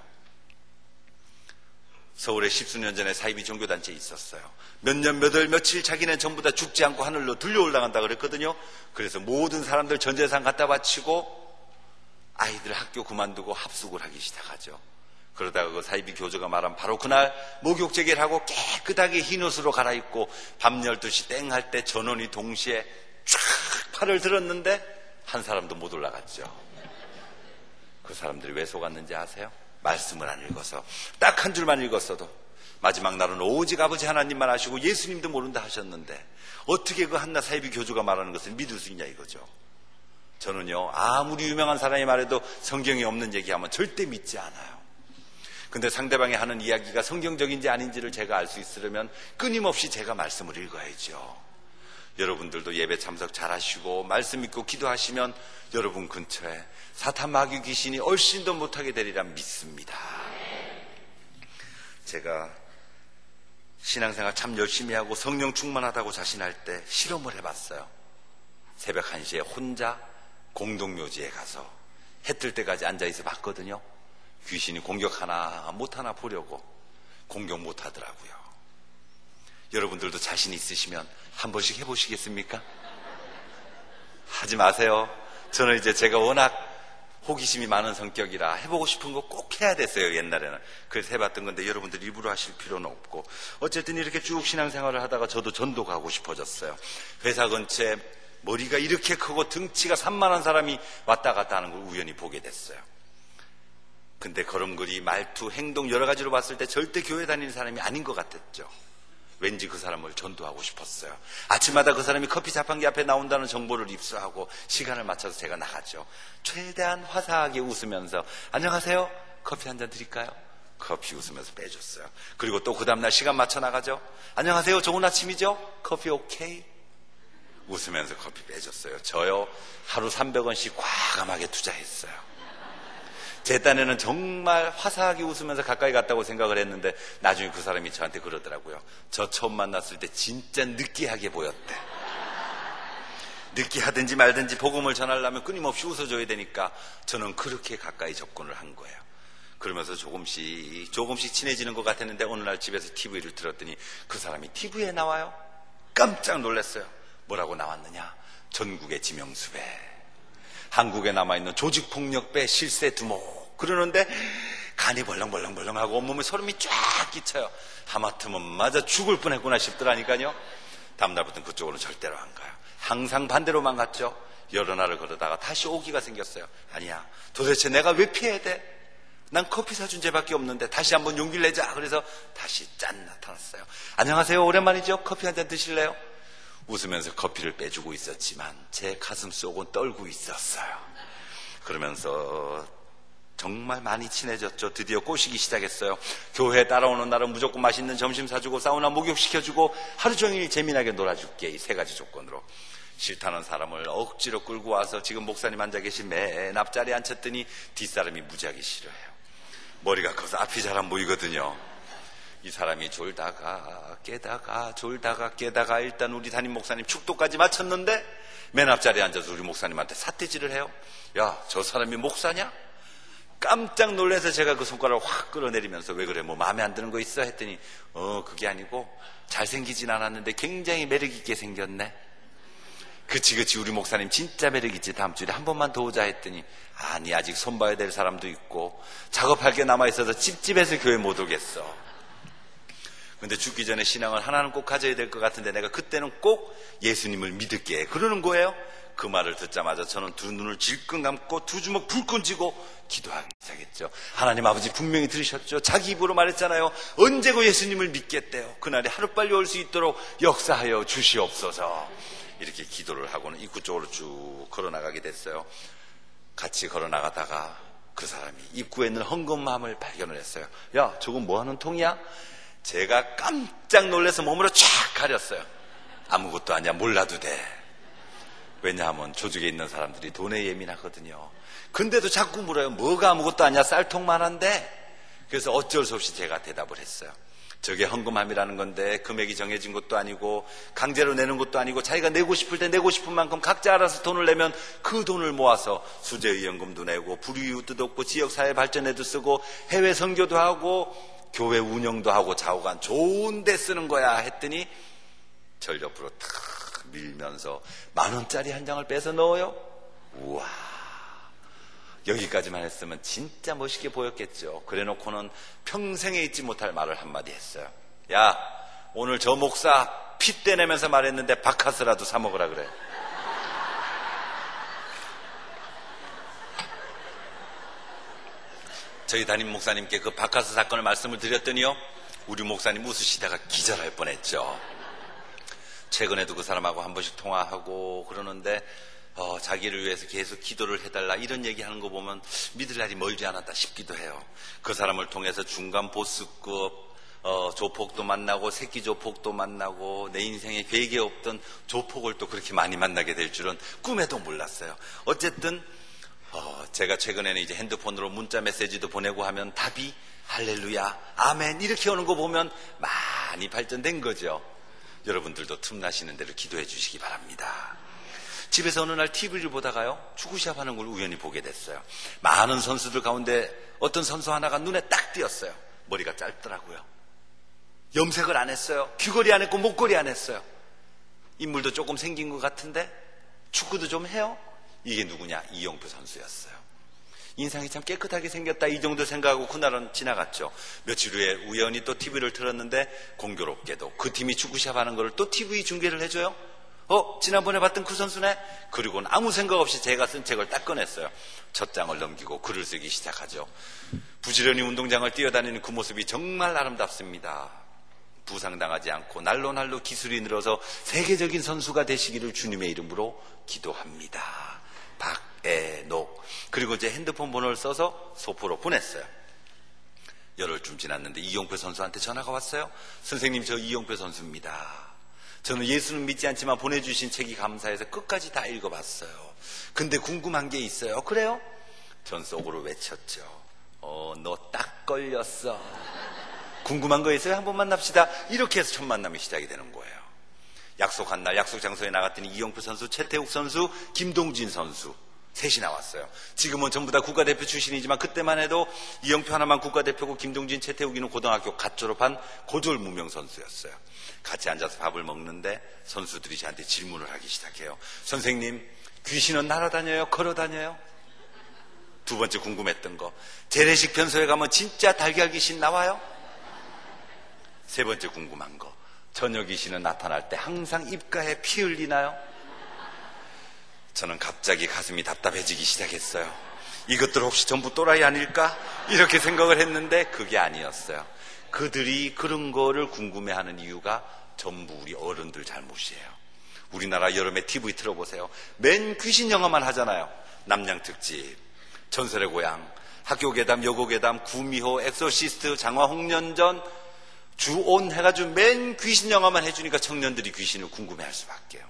서울에 10수년 전에 사이비 종교단체에 있었어요. 몇 년, 몇 월, 며칠 자기는 전부 다 죽지 않고 하늘로 들려 올라간다 그랬거든요. 그래서 모든 사람들 전 재산 갖다 바치고 아이들 학교 그만두고 합숙을 하기 시작하죠. 그러다가 그 사이비 교주가 말한 바로 그날 목욕제기를 하고 깨끗하게 흰 옷으로 갈아입고 밤 12시 땡 할 때 전원이 동시에 쫙 팔을 들었는데 한 사람도 못 올라갔죠. 그 사람들이 왜 속았는지 아세요? 말씀을 안 읽어서. 딱 한 줄만 읽었어도 마지막 날은 오직 아버지 하나님만 아시고 예수님도 모른다 하셨는데 어떻게 그 한나 사이비 교주가 말하는 것을 믿을 수 있냐 이거죠. 저는요, 아무리 유명한 사람이 말해도 성경에 없는 얘기하면 절대 믿지 않아요. 근데 상대방이 하는 이야기가 성경적인지 아닌지를 제가 알 수 있으려면 끊임없이 제가 말씀을 읽어야죠. 여러분들도 예배 참석 잘 하시고 말씀 읽고 기도하시면 여러분 근처에 사탄 마귀 귀신이 얼씬 더 못하게 되리라 믿습니다. 제가 신앙생활 참 열심히 하고 성령 충만하다고 자신할 때 실험을 해봤어요. 새벽 1시에 혼자 공동묘지에 가서 해 뜰 때까지 앉아있어 봤거든요. 귀신이 공격하나 못하나 보려고. 공격 못하더라고요. 여러분들도 자신 있으시면 한 번씩 해보시겠습니까? 하지 마세요. 저는 이제 제가 워낙 호기심이 많은 성격이라 해보고 싶은 거 꼭 해야 됐어요, 옛날에는. 그래서 해봤던 건데 여러분들 일부러 하실 필요는 없고. 어쨌든 이렇게 쭉 신앙생활을 하다가 저도 전도 가고 싶어졌어요. 회사 근처에 머리가 이렇게 크고 등치가 산만한 사람이 왔다 갔다 하는 걸 우연히 보게 됐어요. 근데 걸음걸이, 말투, 행동 여러 가지로 봤을 때 절대 교회 다니는 사람이 아닌 것 같았죠. 왠지 그 사람을 전도하고 싶었어요. 아침마다 그 사람이 커피 자판기 앞에 나온다는 정보를 입수하고 시간을 맞춰서 제가 나갔죠. 최대한 화사하게 웃으면서 안녕하세요, 커피 한 잔 드릴까요? 커피 웃으면서 빼줬어요. 그리고 또 그 다음날 시간 맞춰 나가죠. 안녕하세요, 좋은 아침이죠? 커피 오케이? 웃으면서 커피 빼줬어요. 저요, 하루 300원씩 과감하게 투자했어요. 제 딴에는 정말 화사하게 웃으면서 가까이 갔다고 생각을 했는데 나중에 그 사람이 저한테 그러더라고요. 저 처음 만났을 때 진짜 느끼하게 보였대. 느끼하든지 말든지 복음을 전하려면 끊임없이 웃어줘야 되니까 저는 그렇게 가까이 접근을 한 거예요. 그러면서 조금씩 친해지는 것 같았는데 어느 날 집에서 TV를 틀었더니 그 사람이 TV에 나와요. 깜짝 놀랐어요. 뭐라고 나왔느냐? 전국의 지명수배, 한국에 남아있는 조직폭력배 실세 두목. 그러는데 간이 벌렁벌렁벌렁하고 온몸에 소름이 쫙 끼쳐요. 하마터면 맞아 죽을 뻔했구나 싶더라니까요. 다음날부터는 그쪽으로 절대로 안 가요. 항상 반대로만 갔죠. 여러 날을 걸어다가 다시 오기가 생겼어요. 아니야, 도대체 내가 왜 피해야 돼? 난 커피 사준 죄밖에 없는데 다시 한번 용기를 내자. 그래서 다시 짠 나타났어요. 안녕하세요, 오랜만이죠? 커피 한 잔 드실래요? 웃으면서 커피를 빼주고 있었지만 제 가슴 속은 떨고 있었어요. 그러면서 정말 많이 친해졌죠. 드디어 꼬시기 시작했어요. 교회 따라오는 날은 무조건 맛있는 점심 사주고 사우나 목욕시켜주고 하루 종일 재미나게 놀아줄게. 이 세 가지 조건으로. 싫다는 사람을 억지로 끌고 와서 지금 목사님 앉아 계신 맨 앞자리에 앉혔더니 뒷사람이 무지하게 싫어해요. 머리가 커서 앞이 잘 안 보이거든요. 이 사람이 졸다가 깨다가 일단 우리 담임 목사님 축도까지 마쳤는데 맨 앞자리에 앉아서 우리 목사님한테 삿대질을 해요. 야, 저 사람이 목사냐? 깜짝 놀라서 제가 그 손가락을 확 끌어내리면서 왜 그래, 뭐 마음에 안 드는 거 있어? 했더니 그게 아니고 잘생기진 않았는데 굉장히 매력있게 생겼네. 그치 우리 목사님 진짜 매력있지, 다음 주에 한 번만 더 오자. 했더니 아니, 아직 손봐야 될 사람도 있고 작업할 게 남아있어서 찝찝해서 교회 못 오겠어. 근데 죽기 전에 신앙을 하나는 꼭 가져야 될 것 같은데 내가 그때는 꼭 예수님을 믿을게, 그러는 거예요. 그 말을 듣자마자 저는 두 눈을 질끈 감고 두 주먹 불끈 쥐고 기도하기 시작했죠. 하나님 아버지, 분명히 들으셨죠? 자기 입으로 말했잖아요. 언제고 예수님을 믿겠대요. 그날이 하루빨리 올 수 있도록 역사하여 주시옵소서. 이렇게 기도를 하고는 입구 쪽으로 쭉 걸어나가게 됐어요. 같이 걸어나가다가 그 사람이 입구에 있는 헌금함을 발견을 했어요. 야, 저건 뭐 하는 통이야? 제가 깜짝 놀라서 몸으로 쫙 가렸어요. 아무것도 아니야, 몰라도 돼. 왜냐하면 조직에 있는 사람들이 돈에 예민하거든요. 근데도 자꾸 물어요. 뭐가 아무것도 아니야, 쌀통만 한데. 그래서 어쩔 수 없이 제가 대답을 했어요. 저게 헌금함이라는 건데 금액이 정해진 것도 아니고 강제로 내는 것도 아니고 자기가 내고 싶을 때 내고 싶은 만큼 각자 알아서 돈을 내면 그 돈을 모아서 수재의연금도 내고 불우이웃도 돕고 지역사회 발전에도 쓰고 해외 선교도 하고 교회 운영도 하고 좌우간 좋은 데 쓰는 거야. 했더니 절 옆으로 탁 밀면서 10,000원짜리 한 장을 빼서 넣어요. 우와, 여기까지만 했으면 진짜 멋있게 보였겠죠. 그래놓고는 평생에 잊지 못할 말을 한마디 했어요. 야, 오늘 저 목사 피 떼내면서 말했는데 바카스라도 사 먹으라 그래. 저희 담임 목사님께 그 바카스 사건을 말씀을 드렸더니요, 우리 목사님 웃으시다가 기절할 뻔했죠. 최근에도 그 사람하고 한 번씩 통화하고 그러는데 자기를 위해서 계속 기도를 해달라 이런 얘기하는 거 보면 믿을 날이 멀지 않았다 싶기도 해요. 그 사람을 통해서 중간 보스급 조폭도 만나고 새끼 조폭도 만나고 내 인생에 계획에 없던 조폭을 또 그렇게 많이 만나게 될 줄은 꿈에도 몰랐어요. 어쨌든 제가 최근에는 이제 핸드폰으로 문자 메시지도 보내고 하면 답이 할렐루야, 아멘 이렇게 오는 거 보면 많이 발전된 거죠. 여러분들도 틈나시는 대로 기도해 주시기 바랍니다. 집에서 어느 날 TV를 보다가요, 축구 시합하는 걸 우연히 보게 됐어요. 많은 선수들 가운데 어떤 선수 하나가 눈에 딱 띄었어요. 머리가 짧더라고요. 염색을 안 했어요. 귀걸이 안 했고 목걸이 안 했어요. 인물도 조금 생긴 것 같은데 축구도 좀 해요. 이게 누구냐? 이영표 선수였어요. 인상이 참 깨끗하게 생겼다, 이 정도 생각하고 그날은 지나갔죠. 며칠 후에 우연히 또 TV를 틀었는데 공교롭게도 그 팀이 축구시합 하는 거를 또 TV 중계를 해줘요. 지난번에 봤던 그 선수네? 그리고는 아무 생각 없이 제가 쓴 책을 딱 꺼냈어요. 첫 장을 넘기고 글을 쓰기 시작하죠. 부지런히 운동장을 뛰어다니는 그 모습이 정말 아름답습니다. 부상당하지 않고 날로 기술이 늘어서 세계적인 선수가 되시기를 주님의 이름으로 기도합니다. 박애녹. 그리고 제 핸드폰 번호를 써서 소포로 보냈어요. 열흘쯤 지났는데 이용표 선수한테 전화가 왔어요. 선생님, 저 이용표 선수입니다. 저는 예수는 믿지 않지만 보내주신 책이 감사해서 끝까지 다 읽어봤어요. 근데 궁금한 게 있어요. 그래요? 전 속으로 외쳤죠. 너 딱 걸렸어. 궁금한 거 있어요? 한번 만납시다. 이렇게 해서 첫 만남이 시작이 되는 거예요. 약속한 날 약속 장소에 나갔더니 이용표 선수, 최태욱 선수, 김동진 선수 셋이 나왔어요. 지금은 전부 다 국가대표 출신이지만 그때만 해도 이용표 하나만 국가대표고 김동진, 최태욱이는 고등학교 갓 졸업한 고졸 무명 선수였어요. 같이 앉아서 밥을 먹는데 선수들이 저한테 질문을 하기 시작해요. 선생님, 귀신은 날아다녀요? 걸어다녀요? 두 번째 궁금했던 거, 재래식 변소에 가면 진짜 달걀 귀신 나와요? 세 번째 궁금한 거, 처녀 귀신은 나타날 때 항상 입가에 피 흘리나요? 저는 갑자기 가슴이 답답해지기 시작했어요. 이것들 혹시 전부 또라이 아닐까? 이렇게 생각을 했는데 그게 아니었어요. 그들이 그런 거를 궁금해하는 이유가 전부 우리 어른들 잘못이에요. 우리나라 여름에 TV 틀어보세요. 맨 귀신 영화만 하잖아요. 남양특집, 전설의 고향, 학교괴담, 여고괴담, 구미호, 엑소시스트, 장화 홍련전, 주온 해가지고 맨 귀신 영화만 해주니까 청년들이 귀신을 궁금해할 수밖에요.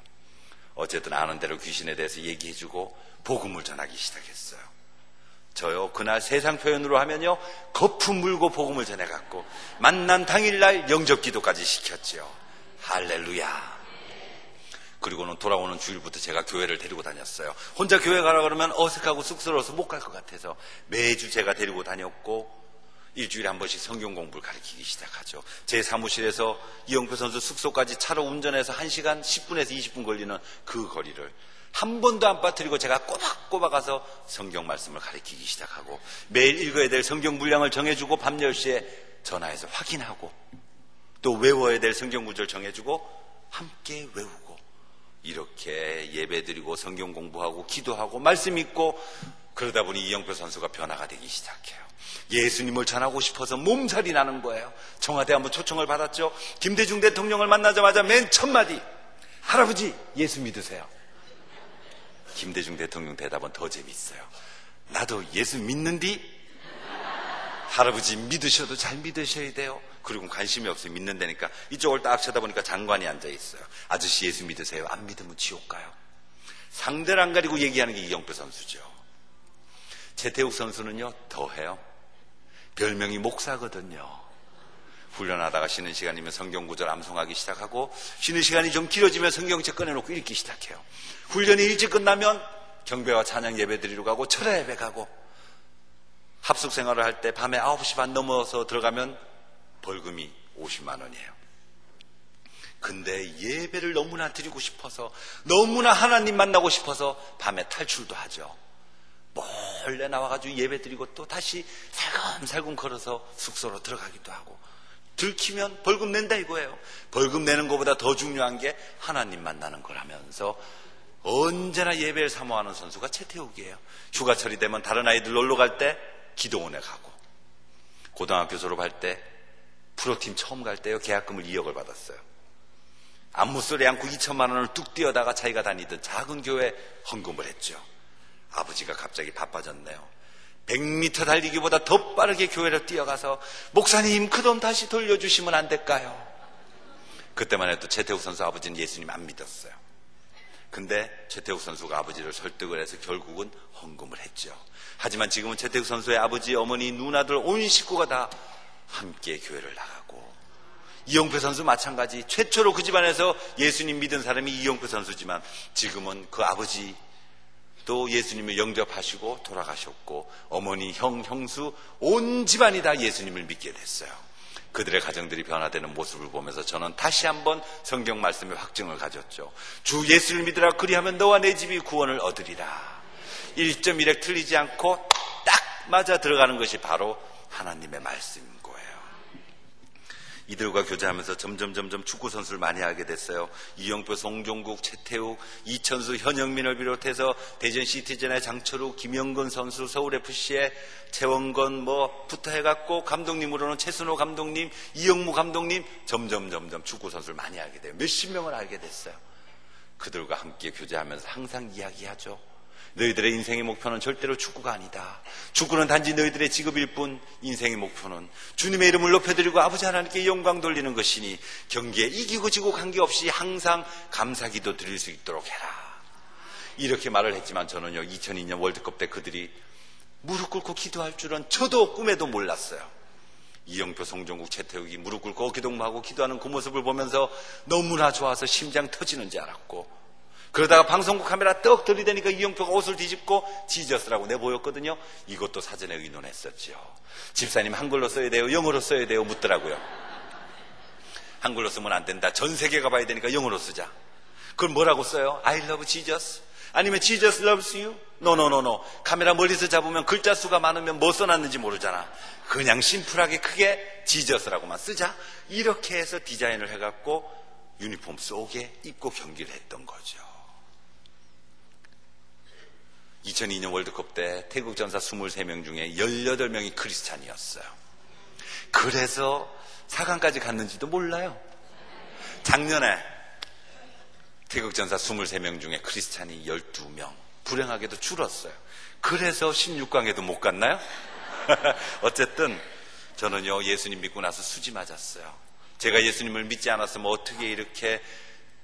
어쨌든 아는 대로 귀신에 대해서 얘기해주고 복음을 전하기 시작했어요. 저요, 그날 세상 표현으로 하면요, 거품 물고 복음을 전해갖고 만난 당일날 영접기도까지 시켰죠. 할렐루야. 그리고는 돌아오는 주일부터 제가 교회를 데리고 다녔어요. 혼자 교회 가라 그러면 어색하고 쑥스러워서 못 갈 것 같아서 매주 제가 데리고 다녔고 일주일에 한 번씩 성경 공부를 가르치기 시작하죠. 제 사무실에서 이용표 선수 숙소까지 차로 운전해서 1시간 10분에서 20분 걸리는 그 거리를 한 번도 안 빠뜨리고 제가 꼬박꼬박 가서 성경 말씀을 가르치기 시작하고 매일 읽어야 될 성경 분량을 정해주고 밤 10시에 전화해서 확인하고 또 외워야 될 성경 구절 정해주고 함께 외우고 이렇게 예배드리고 성경 공부하고 기도하고 말씀 읽고 그러다 보니 이영표 선수가 변화가 되기 시작해요. 예수님을 전하고 싶어서 몸살이 나는 거예요. 청와대 한번 초청을 받았죠. 김대중 대통령을 만나자마자 맨 첫 마디, 할아버지 예수 믿으세요. 김대중 대통령 대답은 더 재밌어요. 나도 예수 믿는디? 할아버지 믿으셔도 잘 믿으셔야 돼요. 그리고 관심이 없어요. 믿는다니까. 이쪽을 딱 쳐다보니까 장관이 앉아있어요. 아저씨 예수 믿으세요? 안 믿으면 지옥 가요. 상대를 안 가리고 얘기하는 게 이영표 선수죠. 최태욱 선수는요, 더해요. 별명이 목사거든요. 훈련하다가 쉬는 시간이면 성경 구절 암송하기 시작하고 쉬는 시간이 좀 길어지면 성경책 꺼내놓고 읽기 시작해요. 훈련이 일찍 끝나면 경배와 찬양 예배 드리러 가고 철야 예배 가고 합숙 생활을 할 때 밤에 9시 반 넘어서 들어가면 벌금이 50만 원이에요. 근데 예배를 너무나 드리고 싶어서 너무나 하나님 만나고 싶어서 밤에 탈출도 하죠. 몰래 나와가지고 예배 드리고 또 다시 살금살금 걸어서 숙소로 들어가기도 하고 들키면 벌금 낸다 이거예요. 벌금 내는 것보다 더 중요한 게 하나님 만나는 걸 하면서 언제나 예배를 사모하는 선수가 최태욱이에요. 휴가철이 되면 다른 아이들 놀러 갈 때 기도원에 가고 고등학교 졸업할 때 프로팀 처음 갈 때요 계약금을 2억을 받았어요. 안무소리 안고 2천만 원을 뚝 띄어다가 자기가 다니던 작은 교회에 헌금을 했죠. 아버지가 갑자기 바빠졌네요. 100m 달리기보다 더 빠르게 교회로 뛰어가서 목사님 그 돈 다시 돌려주시면 안 될까요? 그때만 해도 최태욱 선수 아버지는 예수님 안 믿었어요. 근데 최태욱 선수가 아버지를 설득을 해서 결국은 헌금을 했죠. 하지만 지금은 최태욱 선수의 아버지, 어머니, 누나들 온 식구가 다 함께 교회를 나가고 이용표 선수 마찬가지 최초로 그 집안에서 예수님 믿은 사람이 이용표 선수지만 지금은 그 아버지 또 예수님을 영접하시고 돌아가셨고 어머니, 형, 형수 온 집안이 다 예수님을 믿게 됐어요. 그들의 가정들이 변화되는 모습을 보면서 저는 다시 한번 성경 말씀의 확증을 가졌죠. 주 예수를 믿으라 그리하면 너와 내 집이 구원을 얻으리라. 1.1획 틀리지 않고 딱 맞아 들어가는 것이 바로 하나님의 말씀인 거예요. 이들과 교제하면서 점점 축구 선수를 많이 알게 됐어요. 이영표, 송종국, 최태욱, 이천수, 현영민을 비롯해서 대전 시티즌의 장철우, 김영건 선수, 서울FC의 최원건 부터 해갖고 감독님으로는 최순호 감독님, 이영무 감독님, 점점 축구 선수를 많이 알게 돼요. 몇십 명을 알게 됐어요. 그들과 함께 교제하면서 항상 이야기하죠. 너희들의 인생의 목표는 절대로 축구가 아니다. 축구는 단지 너희들의 직업일 뿐, 인생의 목표는 주님의 이름을 높여드리고 아버지 하나님께 영광 돌리는 것이니 경기에 이기고 지고 관계없이 항상 감사기도 드릴 수 있도록 해라. 이렇게 말을 했지만 저는요, 2002년 월드컵 때 그들이 무릎 꿇고 기도할 줄은 저도 꿈에도 몰랐어요. 이영표, 송종국, 최태욱이 무릎 꿇고 어기동무하고 기도하는 그 모습을 보면서 너무나 좋아서 심장 터지는 줄 알았고, 그러다가 방송국 카메라 떡 들이대니까 이영표가 옷을 뒤집고 지저스라고 내보였거든요. 이것도 사전에 의논했었죠. 집사님 한글로 써야 돼요? 영어로 써야 돼요? 묻더라고요. 한글로 쓰면 안 된다. 전 세계가 봐야 되니까 영어로 쓰자. 그걸 뭐라고 써요? I love Jesus? 아니면 Jesus loves you? No. 카메라 멀리서 잡으면 글자 수가 많으면 뭐 써놨는지 모르잖아. 그냥 심플하게 크게 지저스라고만 쓰자. 이렇게 해서 디자인을 해갖고 유니폼 속에 입고 경기를 했던 거죠. 2002년 월드컵 때 태국 전사 23명 중에 18명이 크리스찬이었어요. 그래서 4강까지 갔는지도 몰라요. 작년에 태국 전사 23명 중에 크리스찬이 12명, 불행하게도 줄었어요. 그래서 16강에도 못 갔나요? 어쨌든 저는요, 예수님 믿고 나서 수지 맞았어요. 제가 예수님을 믿지 않았으면 어떻게 이렇게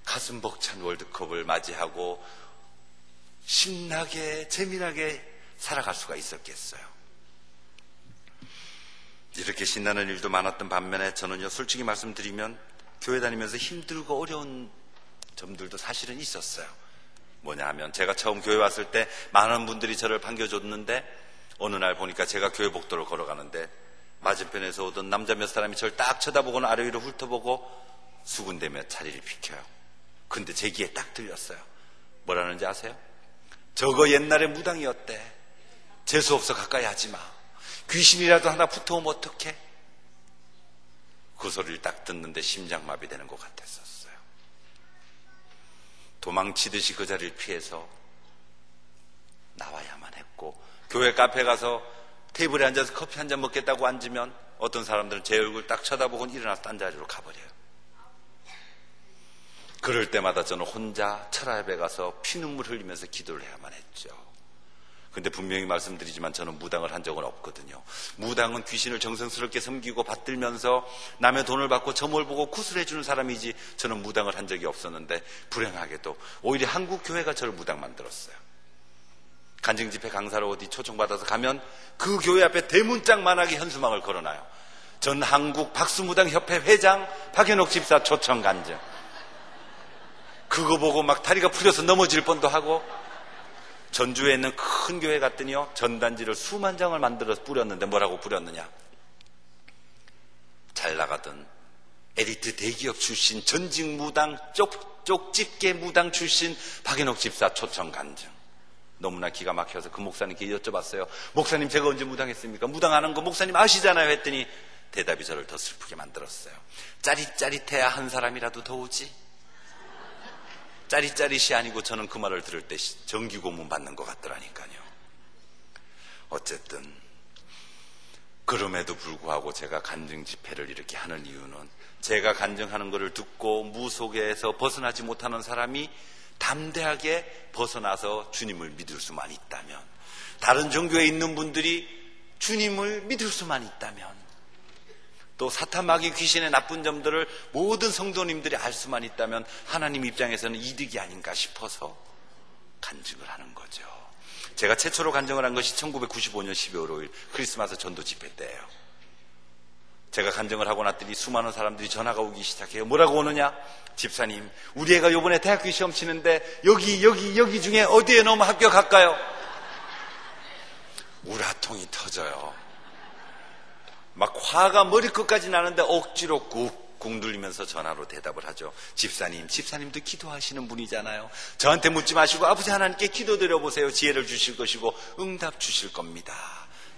가슴 벅찬 월드컵을 맞이하고 신나게 재미나게 살아갈 수가 있었겠어요. 이렇게 신나는 일도 많았던 반면에 저는요, 솔직히 말씀드리면 교회 다니면서 힘들고 어려운 점들도 사실은 있었어요. 뭐냐 하면 제가 처음 교회 왔을 때 많은 분들이 저를 반겨줬는데 어느 날 보니까 제가 교회 복도를 걸어가는데 맞은편에서 오던 남자 몇 사람이 저를 딱 쳐다보고는 아래 위로 훑어보고 수군대며 자리를 비켜요. 근데 제 귀에 딱 들렸어요. 뭐라는지 아세요? 저거 옛날에 무당이었대. 재수없어 가까이 하지마. 귀신이라도 하나 붙어오면 어떡해? 그 소리를 딱 듣는데 심장마비 되는 것 같았었어요. 도망치듯이 그 자리를 피해서 나와야만 했고, 교회 카페 가서 테이블에 앉아서 커피 한잔 먹겠다고 앉으면 어떤 사람들은 제 얼굴 딱 쳐다보고 일어나서 딴 자리로 가버려요. 그럴 때마다 저는 혼자 철야에 가서 피눈물 흘리면서 기도를 해야만 했죠. 근데 분명히 말씀드리지만 저는 무당을 한 적은 없거든요. 무당은 귀신을 정성스럽게 섬기고 받들면서 남의 돈을 받고 점을 보고 구슬해주는 사람이지, 저는 무당을 한 적이 없었는데 불행하게도 오히려 한국 교회가 저를 무당 만들었어요. 간증집회 강사로 어디 초청받아서 가면 그 교회 앞에 대문짝만하게 현수막을 걸어놔요. 전 한국 박수무당협회 회장 박현옥 집사 초청 간증. 그거 보고 막 다리가 풀려서 넘어질 뻔도 하고, 전주에 있는 큰 교회 갔더니요, 전단지를 수만 장을 만들어서 뿌렸는데 뭐라고 뿌렸느냐? 잘 나가던 에리트 대기업 출신 전직 무당, 쪽집게 무당 출신 박현옥 집사 초청 간증. 너무나 기가 막혀서 그 목사님께 여쭤봤어요. 목사님, 제가 언제 무당했습니까? 무당 안 한 거 목사님 아시잖아요 했더니 대답이 저를 더 슬프게 만들었어요. 짜릿짜릿해야 한 사람이라도 더 오지. 짜릿짜릿이 아니고 저는 그 말을 들을 때 정기고문 받는 것 같더라니까요. 어쨌든 그럼에도 불구하고 제가 간증 집회를 이렇게 하는 이유는, 제가 간증하는 것을 듣고 무속에서 벗어나지 못하는 사람이 담대하게 벗어나서 주님을 믿을 수만 있다면, 다른 종교에 있는 분들이 주님을 믿을 수만 있다면, 또 사탄 마귀 귀신의 나쁜 점들을 모든 성도님들이 알 수만 있다면 하나님 입장에서는 이득이 아닌가 싶어서 간증을 하는 거죠. 제가 최초로 간증을 한 것이 1995년 12월 5일 크리스마스 전도 집회 때예요. 제가 간증을 하고 났더니 수많은 사람들이 전화가 오기 시작해요. 뭐라고 오느냐? 집사님, 우리 애가 요번에 대학교 시험 치는데 여기 중에 어디에 넣으면 합격할까요? 우라통이 터져요. 막 화가 머리끝까지 나는데 억지로 꾹꾹 눌리면서 전화로 대답을 하죠. 집사님도 기도하시는 분이잖아요. 저한테 묻지 마시고 아버지 하나님께 기도드려보세요. 지혜를 주실 것이고 응답 주실 겁니다.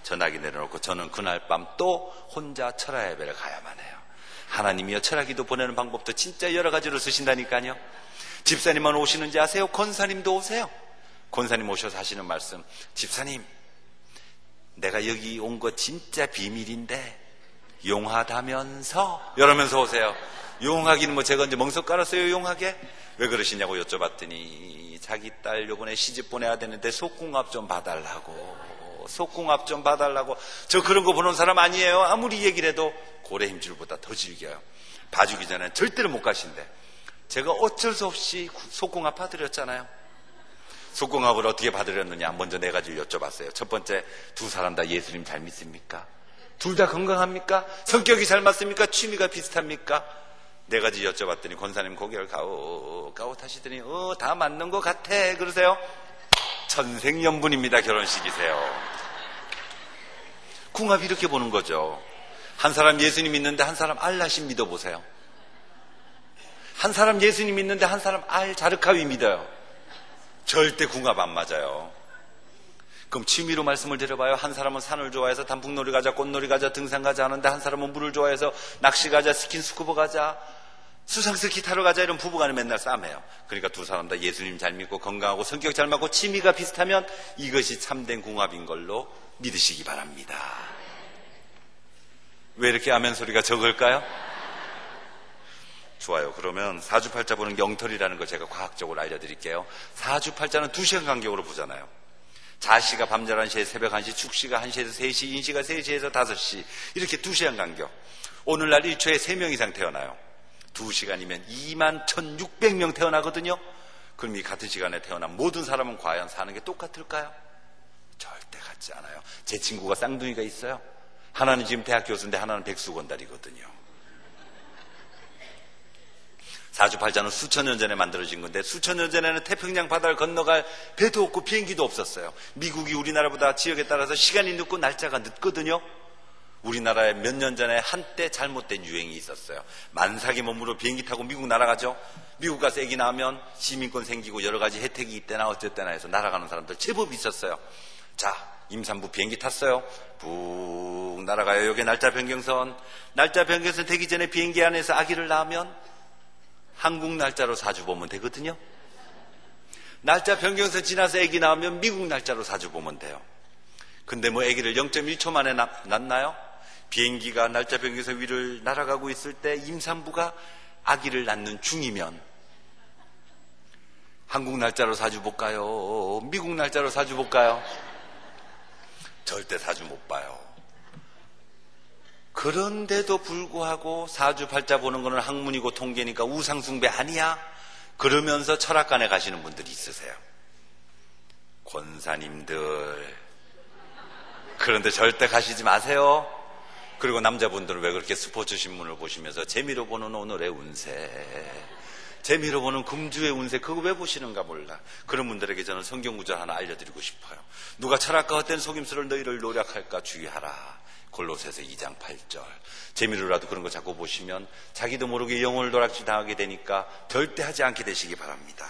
전화기 내려놓고 저는 그날 밤 또 혼자 철야 예배를 가야만 해요. 하나님이여 철야기도 보내는 방법도 진짜 여러 가지로 쓰신다니까요. 집사님만 오시는지 아세요? 권사님도 오세요. 권사님 오셔서 하시는 말씀, 집사님 내가 여기 온 거 진짜 비밀인데 용하다면서 이러면서 오세요. 용하기는 뭐 제가 언제 멍석 깔았어요 용하게? 왜 그러시냐고 여쭤봤더니 자기 딸 요번에 시집 보내야 되는데 속궁합 좀 봐달라고, 속궁합 좀 봐달라고. 저 그런 거 보는 사람 아니에요. 아무리 얘기를 해도 고래 힘줄보다 더 즐겨요. 봐주기 전에 절대로 못 가신대. 제가 어쩔 수 없이 속궁합 봐드렸잖아요. 속궁합을 어떻게 봐드렸느냐 먼저 네 가지를 여쭤봤어요. 첫 번째, 두 사람 다 예수님 잘 믿습니까? 둘 다 건강합니까? 성격이 잘 맞습니까? 취미가 비슷합니까? 네 가지 여쭤봤더니 권사님 고개를 가웃하시더니 다 맞는 것 같아 그러세요. 천생연분입니다. 결혼식이세요. 궁합 이렇게 보는 거죠. 한 사람 예수님 믿는데 한 사람 알라신 믿어보세요. 한 사람 예수님 믿는데 한 사람 자르카위 믿어요. 절대 궁합 안 맞아요. 그럼 취미로 말씀을 드려봐요. 한 사람은 산을 좋아해서 단풍놀이 가자, 꽃놀이 가자, 등산 가자 하는데 한 사람은 물을 좋아해서 낚시 가자, 스킨스쿠버 가자, 수상스키 타러 가자 이런 부부간에 맨날 싸매요. 그러니까 두 사람 다 예수님 잘 믿고 건강하고 성격 잘 맞고 취미가 비슷하면 이것이 참된 궁합인 걸로 믿으시기 바랍니다. 왜 이렇게 아멘 소리가 적을까요? 좋아요. 그러면 사주팔자 보는 게 엉터리라는 거 제가 과학적으로 알려드릴게요. 사주팔자는 2시간 간격으로 보잖아요. 자시가 밤 11시에 새벽 1시, 축시가 1시에서 3시, 인시가 3시에서 5시 이렇게 2시간 간격. 오늘날 1초에 3명 이상 태어나요. 2시간이면 21,600명 태어나거든요. 그럼 이 같은 시간에 태어난 모든 사람은 과연 사는 게 똑같을까요? 절대 같지 않아요. 제 친구가 쌍둥이가 있어요. 하나는 지금 대학 교수인데 하나는 백수건달이거든요. 사주팔자는 수천 년 전에 만들어진 건데 수천 년 전에는 태평양 바다를 건너갈 배도 없고 비행기도 없었어요. 미국이 우리나라보다 지역에 따라서 시간이 늦고 날짜가 늦거든요. 우리나라에 몇 년 전에 한때 잘못된 유행이 있었어요. 만삭이 몸으로 비행기 타고 미국 날아가죠. 미국 가서 애기 낳으면 시민권 생기고 여러 가지 혜택이 있대나 어쨌대나 해서 날아가는 사람들 제법 있었어요. 자, 임산부 비행기 탔어요. 푹 날아가요. 여기 날짜 변경선. 날짜 변경선 되기 전에 비행기 안에서 아기를 낳으면 한국 날짜로 사주 보면 되거든요. 날짜 변경선 지나서 아기 낳으면 미국 날짜로 사주 보면 돼요. 근데 뭐 아기를 0.1초 만에 낳나요? 비행기가 날짜 변경선 위를 날아가고 있을 때 임산부가 아기를 낳는 중이면 한국 날짜로 사주 볼까요? 미국 날짜로 사주 볼까요? 절대 사주 못 봐요. 그런데도 불구하고 사주팔자 보는 거는 학문이고 통계니까 우상숭배 아니야? 그러면서 철학관에 가시는 분들이 있으세요. 권사님들, 그런데 절대 가시지 마세요. 그리고 남자분들은 왜 그렇게 스포츠 신문을 보시면서 재미로 보는 오늘의 운세, 재미로 보는 금주의 운세, 그거 왜 보시는가 몰라. 그런 분들에게 저는 성경 구절 하나 알려드리고 싶어요. 누가 철학과 헛된 속임수를 너희를 노력할까 주의하라. 골로새서 2장 8절. 재미로라도 그런 거 자꾸 보시면 자기도 모르게 영혼을 노락질 당하게 되니까 절대 하지 않게 되시기 바랍니다.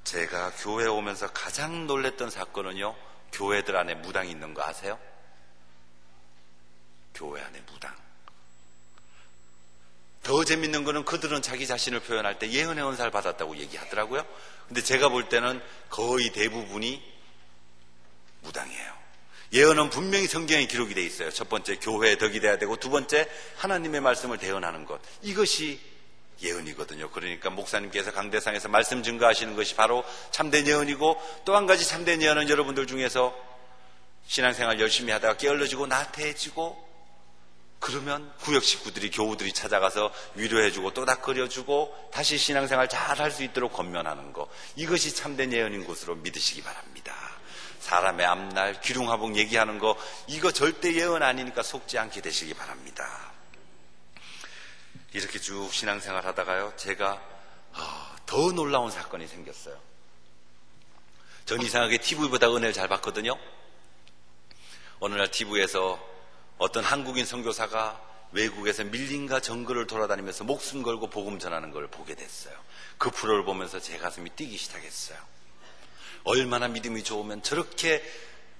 제가 교회 오면서 가장 놀랬던 사건은요, 교회들 안에 무당이 있는 거 아세요? 교회 안에 무당. 더 재밌는 거는 그들은 자기 자신을 표현할 때 예언의 은사를 받았다고 얘기하더라고요. 근데 제가 볼 때는 거의 대부분이 무당이에요. 예언은 분명히 성경에 기록이 돼 있어요. 첫 번째, 교회에 덕이 돼야 되고, 두 번째, 하나님의 말씀을 대언하는 것. 이것이 예언이거든요. 그러니까 목사님께서 강대상에서 말씀 증거하시는 것이 바로 참된 예언이고, 또 한 가지 참된 예언은 여러분들 중에서 신앙생활 열심히 하다가 게을러지고 나태해지고, 그러면 구역 식구들이, 교우들이 찾아가서 위로해주고 또닥거려주고 다시 신앙생활 잘 할 수 있도록 권면하는 것. 이것이 참된 예언인 것으로 믿으시기 바랍니다. 사람의 앞날, 기륭하복 얘기하는 거, 이거 절대 예언 아니니까 속지 않게 되시기 바랍니다. 이렇게 쭉 신앙생활 하다가요, 제가 더 놀라운 사건이 생겼어요. 전 이상하게 TV보다 은혜를 잘 봤거든요. 어느 날 TV에서 어떤 한국인 선교사가 외국에서 밀림과 정글을 돌아다니면서 목숨 걸고 복음 전하는 걸 보게 됐어요. 그 프로를 보면서 제 가슴이 뛰기 시작했어요. 얼마나 믿음이 좋으면 저렇게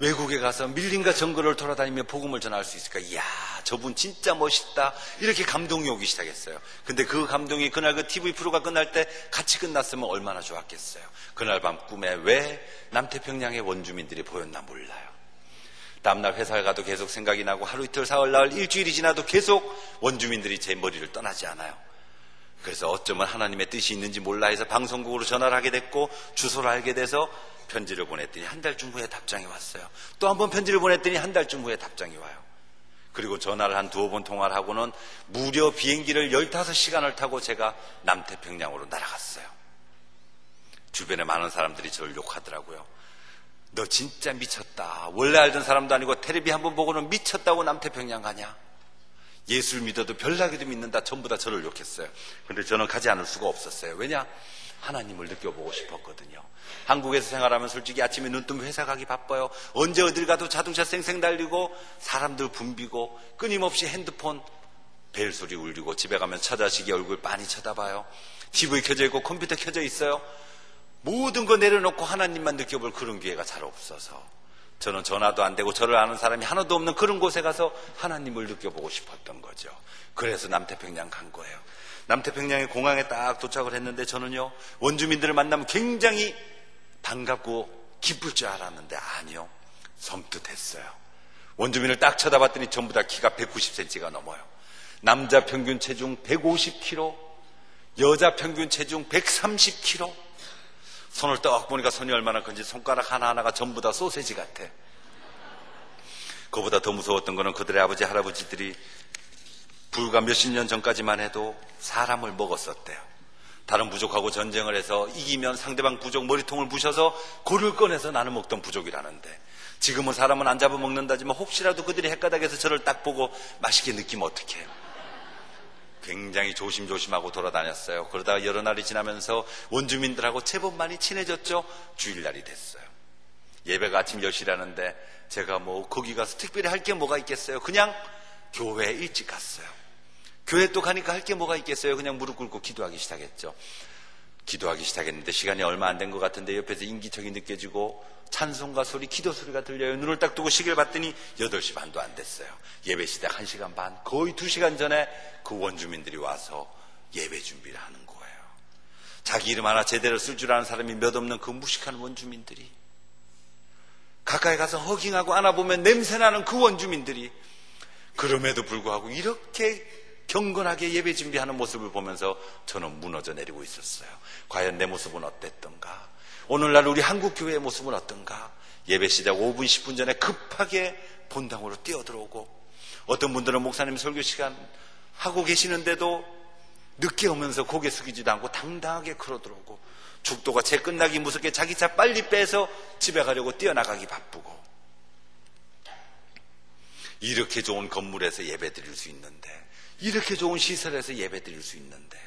외국에 가서 밀림과 정글을 돌아다니며 복음을 전할 수 있을까? 이야, 저분 진짜 멋있다. 이렇게 감동이 오기 시작했어요. 근데 그 감동이 그날 그 TV 프로가 끝날 때 같이 끝났으면 얼마나 좋았겠어요. 그날 밤 꿈에 왜 남태평양의 원주민들이 보였나 몰라요. 다음날 회사에 가도 계속 생각이 나고 하루 이틀 사흘 나흘 일주일이 지나도 계속 원주민들이 제 머리를 떠나지 않아요. 그래서 어쩌면 하나님의 뜻이 있는지 몰라 해서 방송국으로 전화를 하게 됐고 주소를 알게 돼서 편지를 보냈더니 한 달쯤 후에 답장이 왔어요. 또 한 번 편지를 보냈더니 한 달쯤 후에 답장이 와요. 그리고 전화를 한 두어 번 통화를 하고는 무려 비행기를 15시간을 타고 제가 남태평양으로 날아갔어요. 주변에 많은 사람들이 저를 욕하더라고요. 너 진짜 미쳤다. 원래 알던 사람도 아니고 텔레비 한번 보고는 미쳤다고 남태평양 가냐? 예수를 믿어도 별나게도 믿는다. 전부 다 저를 욕했어요. 근데 저는 가지 않을 수가 없었어요. 왜냐? 하나님을 느껴보고 싶었거든요. 한국에서 생활하면 솔직히 아침에 눈 뜨면 회사 가기 바빠요. 언제 어딜 가도 자동차 쌩쌩 달리고 사람들 붐비고 끊임없이 핸드폰 벨 소리 울리고 집에 가면 처자식이 얼굴 빤히 쳐다봐요. TV 켜져 있고 컴퓨터 켜져 있어요. 모든 거 내려놓고 하나님만 느껴볼 그런 기회가 잘 없어서 저는 전화도 안 되고 저를 아는 사람이 하나도 없는 그런 곳에 가서 하나님을 느껴보고 싶었던 거죠. 그래서 남태평양 간 거예요. 남태평양의 공항에 딱 도착을 했는데 저는요, 원주민들을 만나면 굉장히 반갑고 기쁠 줄 알았는데 아니요, 섬뜩했어요. 원주민을 딱 쳐다봤더니 전부 다 키가 190cm가 넘어요. 남자 평균 체중 150kg, 여자 평균 체중 130kg. 손을 딱 보니까 손이 얼마나 큰지 손가락 하나하나가 전부 다 소세지 같아. 그보다 더 무서웠던 거는 그들의 아버지 할아버지들이 불과 몇십 년 전까지만 해도 사람을 먹었었대요. 다른 부족하고 전쟁을 해서 이기면 상대방 부족 머리통을 부셔서 골을 꺼내서 나눠 먹던 부족이라는데, 지금은 사람은 안 잡아먹는다지만 혹시라도 그들이 헷가닥에서 저를 딱 보고 맛있게 느끼면 어떡해요. 굉장히 조심조심하고 돌아다녔어요. 그러다가 여러 날이 지나면서 원주민들하고 제법 많이 친해졌죠. 주일날이 됐어요. 예배가 아침 10시라는데 제가 거기 가서 특별히 할 게 뭐가 있겠어요. 그냥 교회에 일찍 갔어요. 교회 또 가니까 할 게 뭐가 있겠어요. 그냥 무릎 꿇고 기도하기 시작했죠. 기도하기 시작했는데 시간이 얼마 안 된 것 같은데 옆에서 인기척이 느껴지고 찬송가 소리, 기도 소리가 들려요. 눈을 딱 뜨고 시계를 봤더니 8시 반도 안 됐어요. 예배 시작 1시간 반, 거의 2시간 전에 그 원주민들이 와서 예배 준비를 하는 거예요. 자기 이름 하나 제대로 쓸 줄 아는 사람이 몇 없는 그 무식한 원주민들이, 가까이 가서 허깅하고 안아보면 냄새나는 그 원주민들이, 그럼에도 불구하고 이렇게 경건하게 예배 준비하는 모습을 보면서 저는 무너져 내리고 있었어요. 과연 내 모습은 어땠던가? 오늘날 우리 한국교회의 모습은 어떤가? 예배 시작 5분 10분 전에 급하게 본당으로 뛰어들어오고, 어떤 분들은 목사님 설교 시간 하고 계시는데도 늦게 오면서 고개 숙이지도 않고 당당하게 걸어들어오고, 죽도가 채 끝나기 무섭게 자기 차 빨리 빼서 집에 가려고 뛰어나가기 바쁘고, 이렇게 좋은 건물에서 예배 드릴 수 있는데, 이렇게 좋은 시설에서 예배 드릴 수 있는데,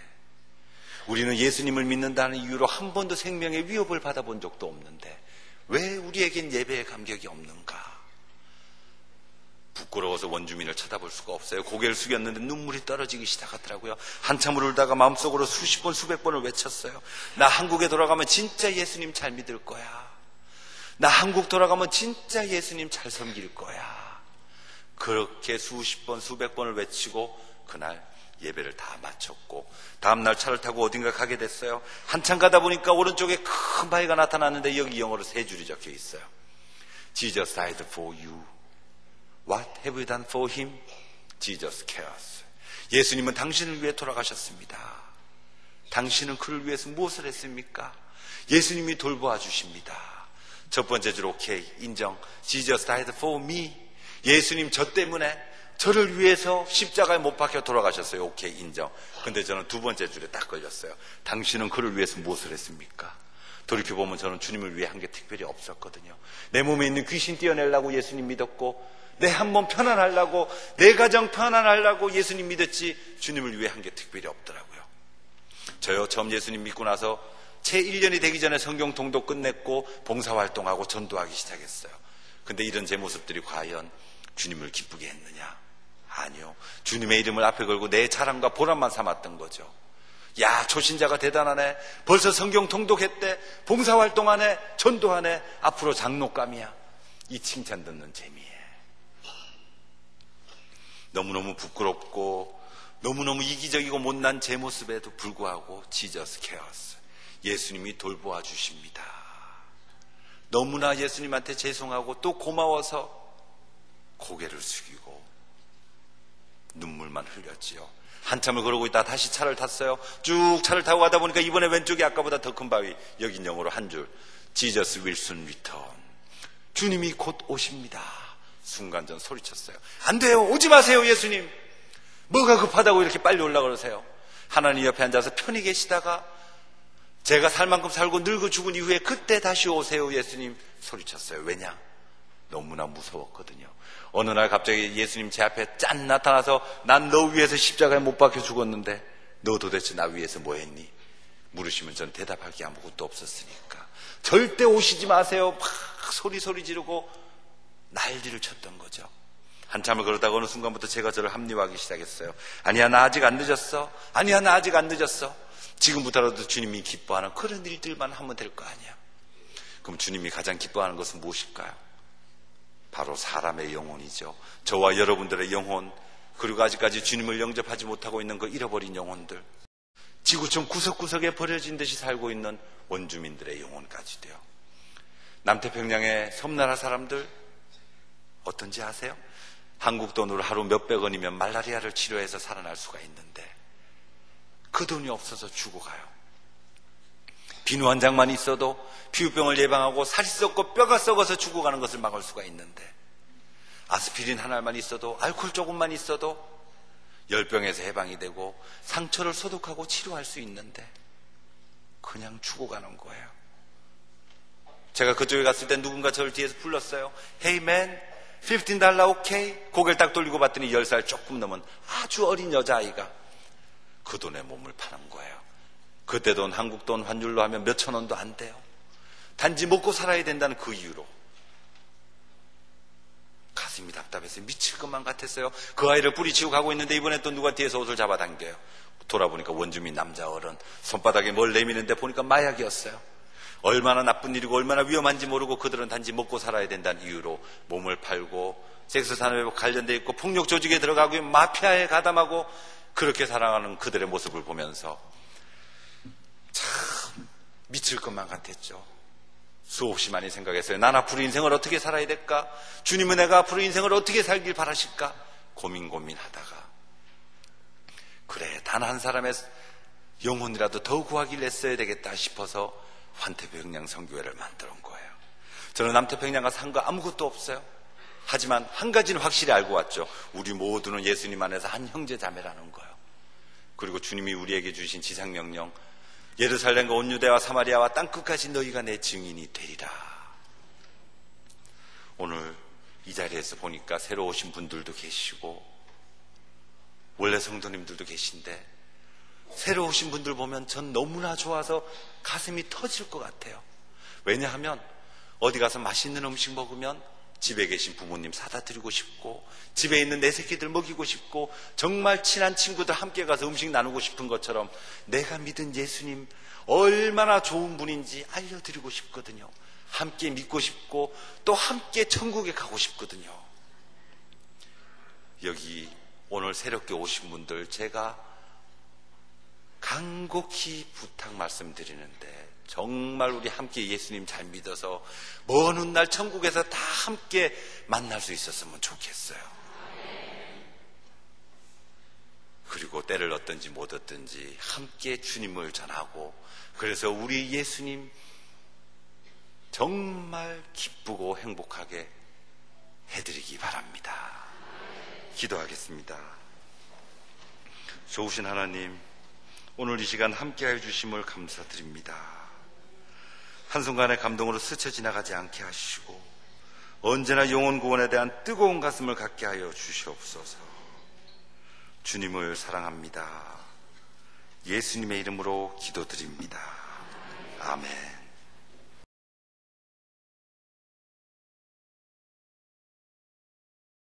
우리는 예수님을 믿는다는 이유로 한 번도 생명의 위협을 받아본 적도 없는데 왜 우리에겐 예배의 감격이 없는가? 부끄러워서 원주민을 쳐다볼 수가 없어요. 고개를 숙였는데 눈물이 떨어지기 시작하더라고요. 한참을 울다가 마음속으로 수십 번 수백 번을 외쳤어요. 나 한국에 돌아가면 진짜 예수님 잘 믿을 거야. 나 한국 돌아가면 진짜 예수님 잘 섬길 거야. 그렇게 수십 번 수백 번을 외치고 그날 예배를 다 마쳤고 다음날 차를 타고 어딘가 가게 됐어요. 한참 가다 보니까 오른쪽에 큰 바위가 나타났는데 여기 영어로 3줄이 적혀 있어요. Jesus died for you. What have you done for him? Jesus cares. 예수님은 당신을 위해 돌아가셨습니다. 당신은 그를 위해서 무엇을 했습니까? 예수님이 돌보아 주십니다. 첫 번째 줄 오케이, 인정. Jesus died for me. 예수님 저 때문에, 저를 위해서 십자가에 못 박혀 돌아가셨어요. 오케이, 인정. 근데 저는 두 번째 줄에 딱 걸렸어요. 당신은 그를 위해서 무엇을 했습니까? 돌이켜보면 저는 주님을 위해 한 게 특별히 없었거든요. 내 몸에 있는 귀신 떼어내려고 예수님 믿었고, 내 한 몸 편안하려고, 내 가정 편안하려고 예수님 믿었지, 주님을 위해 한 게 특별히 없더라고요. 저요, 처음 예수님 믿고 나서 채 1년이 되기 전에 성경 통독 끝냈고 봉사활동하고 전도하기 시작했어요. 근데 이런 제 모습들이 과연 주님을 기쁘게 했느냐? 아니요. 주님의 이름을 앞에 걸고 내 자랑과 보람만 삼았던 거죠. 야, 초신자가 대단하네. 벌써 성경 통독했대. 봉사활동하네. 전도하네. 앞으로 장로감이야. 이 칭찬 듣는 재미에 너무너무 부끄럽고 너무너무 이기적이고 못난 제 모습에도 불구하고 지저스 케어스, 예수님이 돌보아 주십니다. 너무나 예수님한테 죄송하고 또 고마워서 고개를 숙이고 눈물만 흘렸지요. 한참을 그러고 있다 다시 차를 탔어요. 쭉 차를 타고 가다 보니까 이번에 왼쪽에 아까보다 더 큰 바위, 여긴 영어로 한 줄, Jesus will soon return. 주님이 곧 오십니다. 순간 전 소리쳤어요. 안 돼요. 오지 마세요, 예수님. 뭐가 급하다고 이렇게 빨리 올라 그러세요. 하나님 옆에 앉아서 편히 계시다가 제가 살 만큼 살고 늙어 죽은 이후에 그때 다시 오세요, 예수님. 소리쳤어요. 왜냐? 너무나 무서웠거든요. 어느 날 갑자기 예수님 제 앞에 짠 나타나서 난 너 위해서 십자가에 못 박혀 죽었는데 너 도대체 나 위해서 뭐 했니? 물으시면 전 대답할 게 아무것도 없었으니까 절대 오시지 마세요. 막 소리 지르고 난리를 쳤던 거죠. 한참을 그러다가 어느 순간부터 제가 저를 합리화하기 시작했어요. 아니야, 나 아직 안 늦었어. 아니야, 나 아직 안 늦었어. 지금부터라도 주님이 기뻐하는 그런 일들만 하면 될 거 아니야. 그럼 주님이 가장 기뻐하는 것은 무엇일까요? 바로 사람의 영혼이죠. 저와 여러분들의 영혼, 그리고 아직까지 주님을 영접하지 못하고 있는 그 잃어버린 영혼들, 지구촌 구석구석에 버려진 듯이 살고 있는 원주민들의 영혼까지도요. 남태평양의 섬나라 사람들 어떤지 아세요? 한국 돈으로 하루 몇백 원이면 말라리아를 치료해서 살아날 수가 있는데 그 돈이 없어서 죽어가요. 비누 한 장만 있어도 피부병을 예방하고 살이 썩고 뼈가 썩어서 죽어가는 것을 막을 수가 있는데, 아스피린 한 알만 있어도, 알코올 조금만 있어도 열병에서 해방이 되고 상처를 소독하고 치료할 수 있는데 그냥 죽어가는 거예요. 제가 그쪽에 갔을 때 누군가 저를 뒤에서 불렀어요. Hey man, $15 오케이? 고개를 딱 돌리고 봤더니 10살 조금 넘은 아주 어린 여자아이가 그 돈에 몸을 파는 거예요. 그때 돈, 한국 돈 환율로 하면 몇천 원도 안 돼요. 단지 먹고 살아야 된다는 그 이유로. 가슴이 답답해서 미칠 것만 같았어요. 그 아이를 뿌리치고 가고 있는데 이번에 또 누가 뒤에서 옷을 잡아당겨요. 돌아보니까 원주민 남자 어른, 손바닥에 뭘 내미는데 보니까 마약이었어요. 얼마나 나쁜 일이고 얼마나 위험한지 모르고 그들은 단지 먹고 살아야 된다는 이유로 몸을 팔고 섹스 산업에 관련되어 있고 폭력 조직에 들어가고 마피아에 가담하고 그렇게 살아가는 그들의 모습을 보면서 참 미칠 것만 같았죠. 수없이 많이 생각했어요. 난 앞으로 인생을 어떻게 살아야 될까? 주님은 내가 앞으로 인생을 어떻게 살길 바라실까? 고민하다가 그래, 단 한 사람의 영혼이라도 더 구하길 애써야 되겠다 싶어서 환태평양 선교회를 만들어 온 거예요. 저는 남태평양 가서 한 거 아무것도 없어요. 하지만 한 가지는 확실히 알고 왔죠. 우리 모두는 예수님 안에서 한 형제 자매라는 거예요. 그리고 주님이 우리에게 주신 지상명령, 예루살렘과 온 유대와 사마리아와 땅끝까지 너희가 내 증인이 되리라. 오늘 이 자리에서 보니까 새로 오신 분들도 계시고 원래 성도님들도 계신데 새로 오신 분들 보면 전 너무나 좋아서 가슴이 터질 것 같아요. 왜냐하면 어디 가서 맛있는 음식 먹으면 집에 계신 부모님 사다 드리고 싶고 집에 있는 내 새끼들 먹이고 싶고 정말 친한 친구들 함께 가서 음식 나누고 싶은 것처럼 내가 믿은 예수님 얼마나 좋은 분인지 알려드리고 싶거든요. 함께 믿고 싶고 또 함께 천국에 가고 싶거든요. 여기 오늘 새롭게 오신 분들 제가 간곡히 부탁 말씀드리는데 정말 우리 함께 예수님 잘 믿어서 먼 훗날 천국에서 다 함께 만날 수 있었으면 좋겠어요. 그리고 때를 얻든지 못 얻든지 함께 주님을 전하고, 그래서 우리 예수님 정말 기쁘고 행복하게 해드리기 바랍니다. 기도하겠습니다. 좋으신 하나님, 오늘 이 시간 함께하여 주심을 감사드립니다. 한순간의 감동으로 스쳐 지나가지 않게 하시고 언제나 영혼 구원에 대한 뜨거운 가슴을 갖게 하여 주시옵소서. 주님을 사랑합니다. 예수님의 이름으로 기도드립니다. 아멘.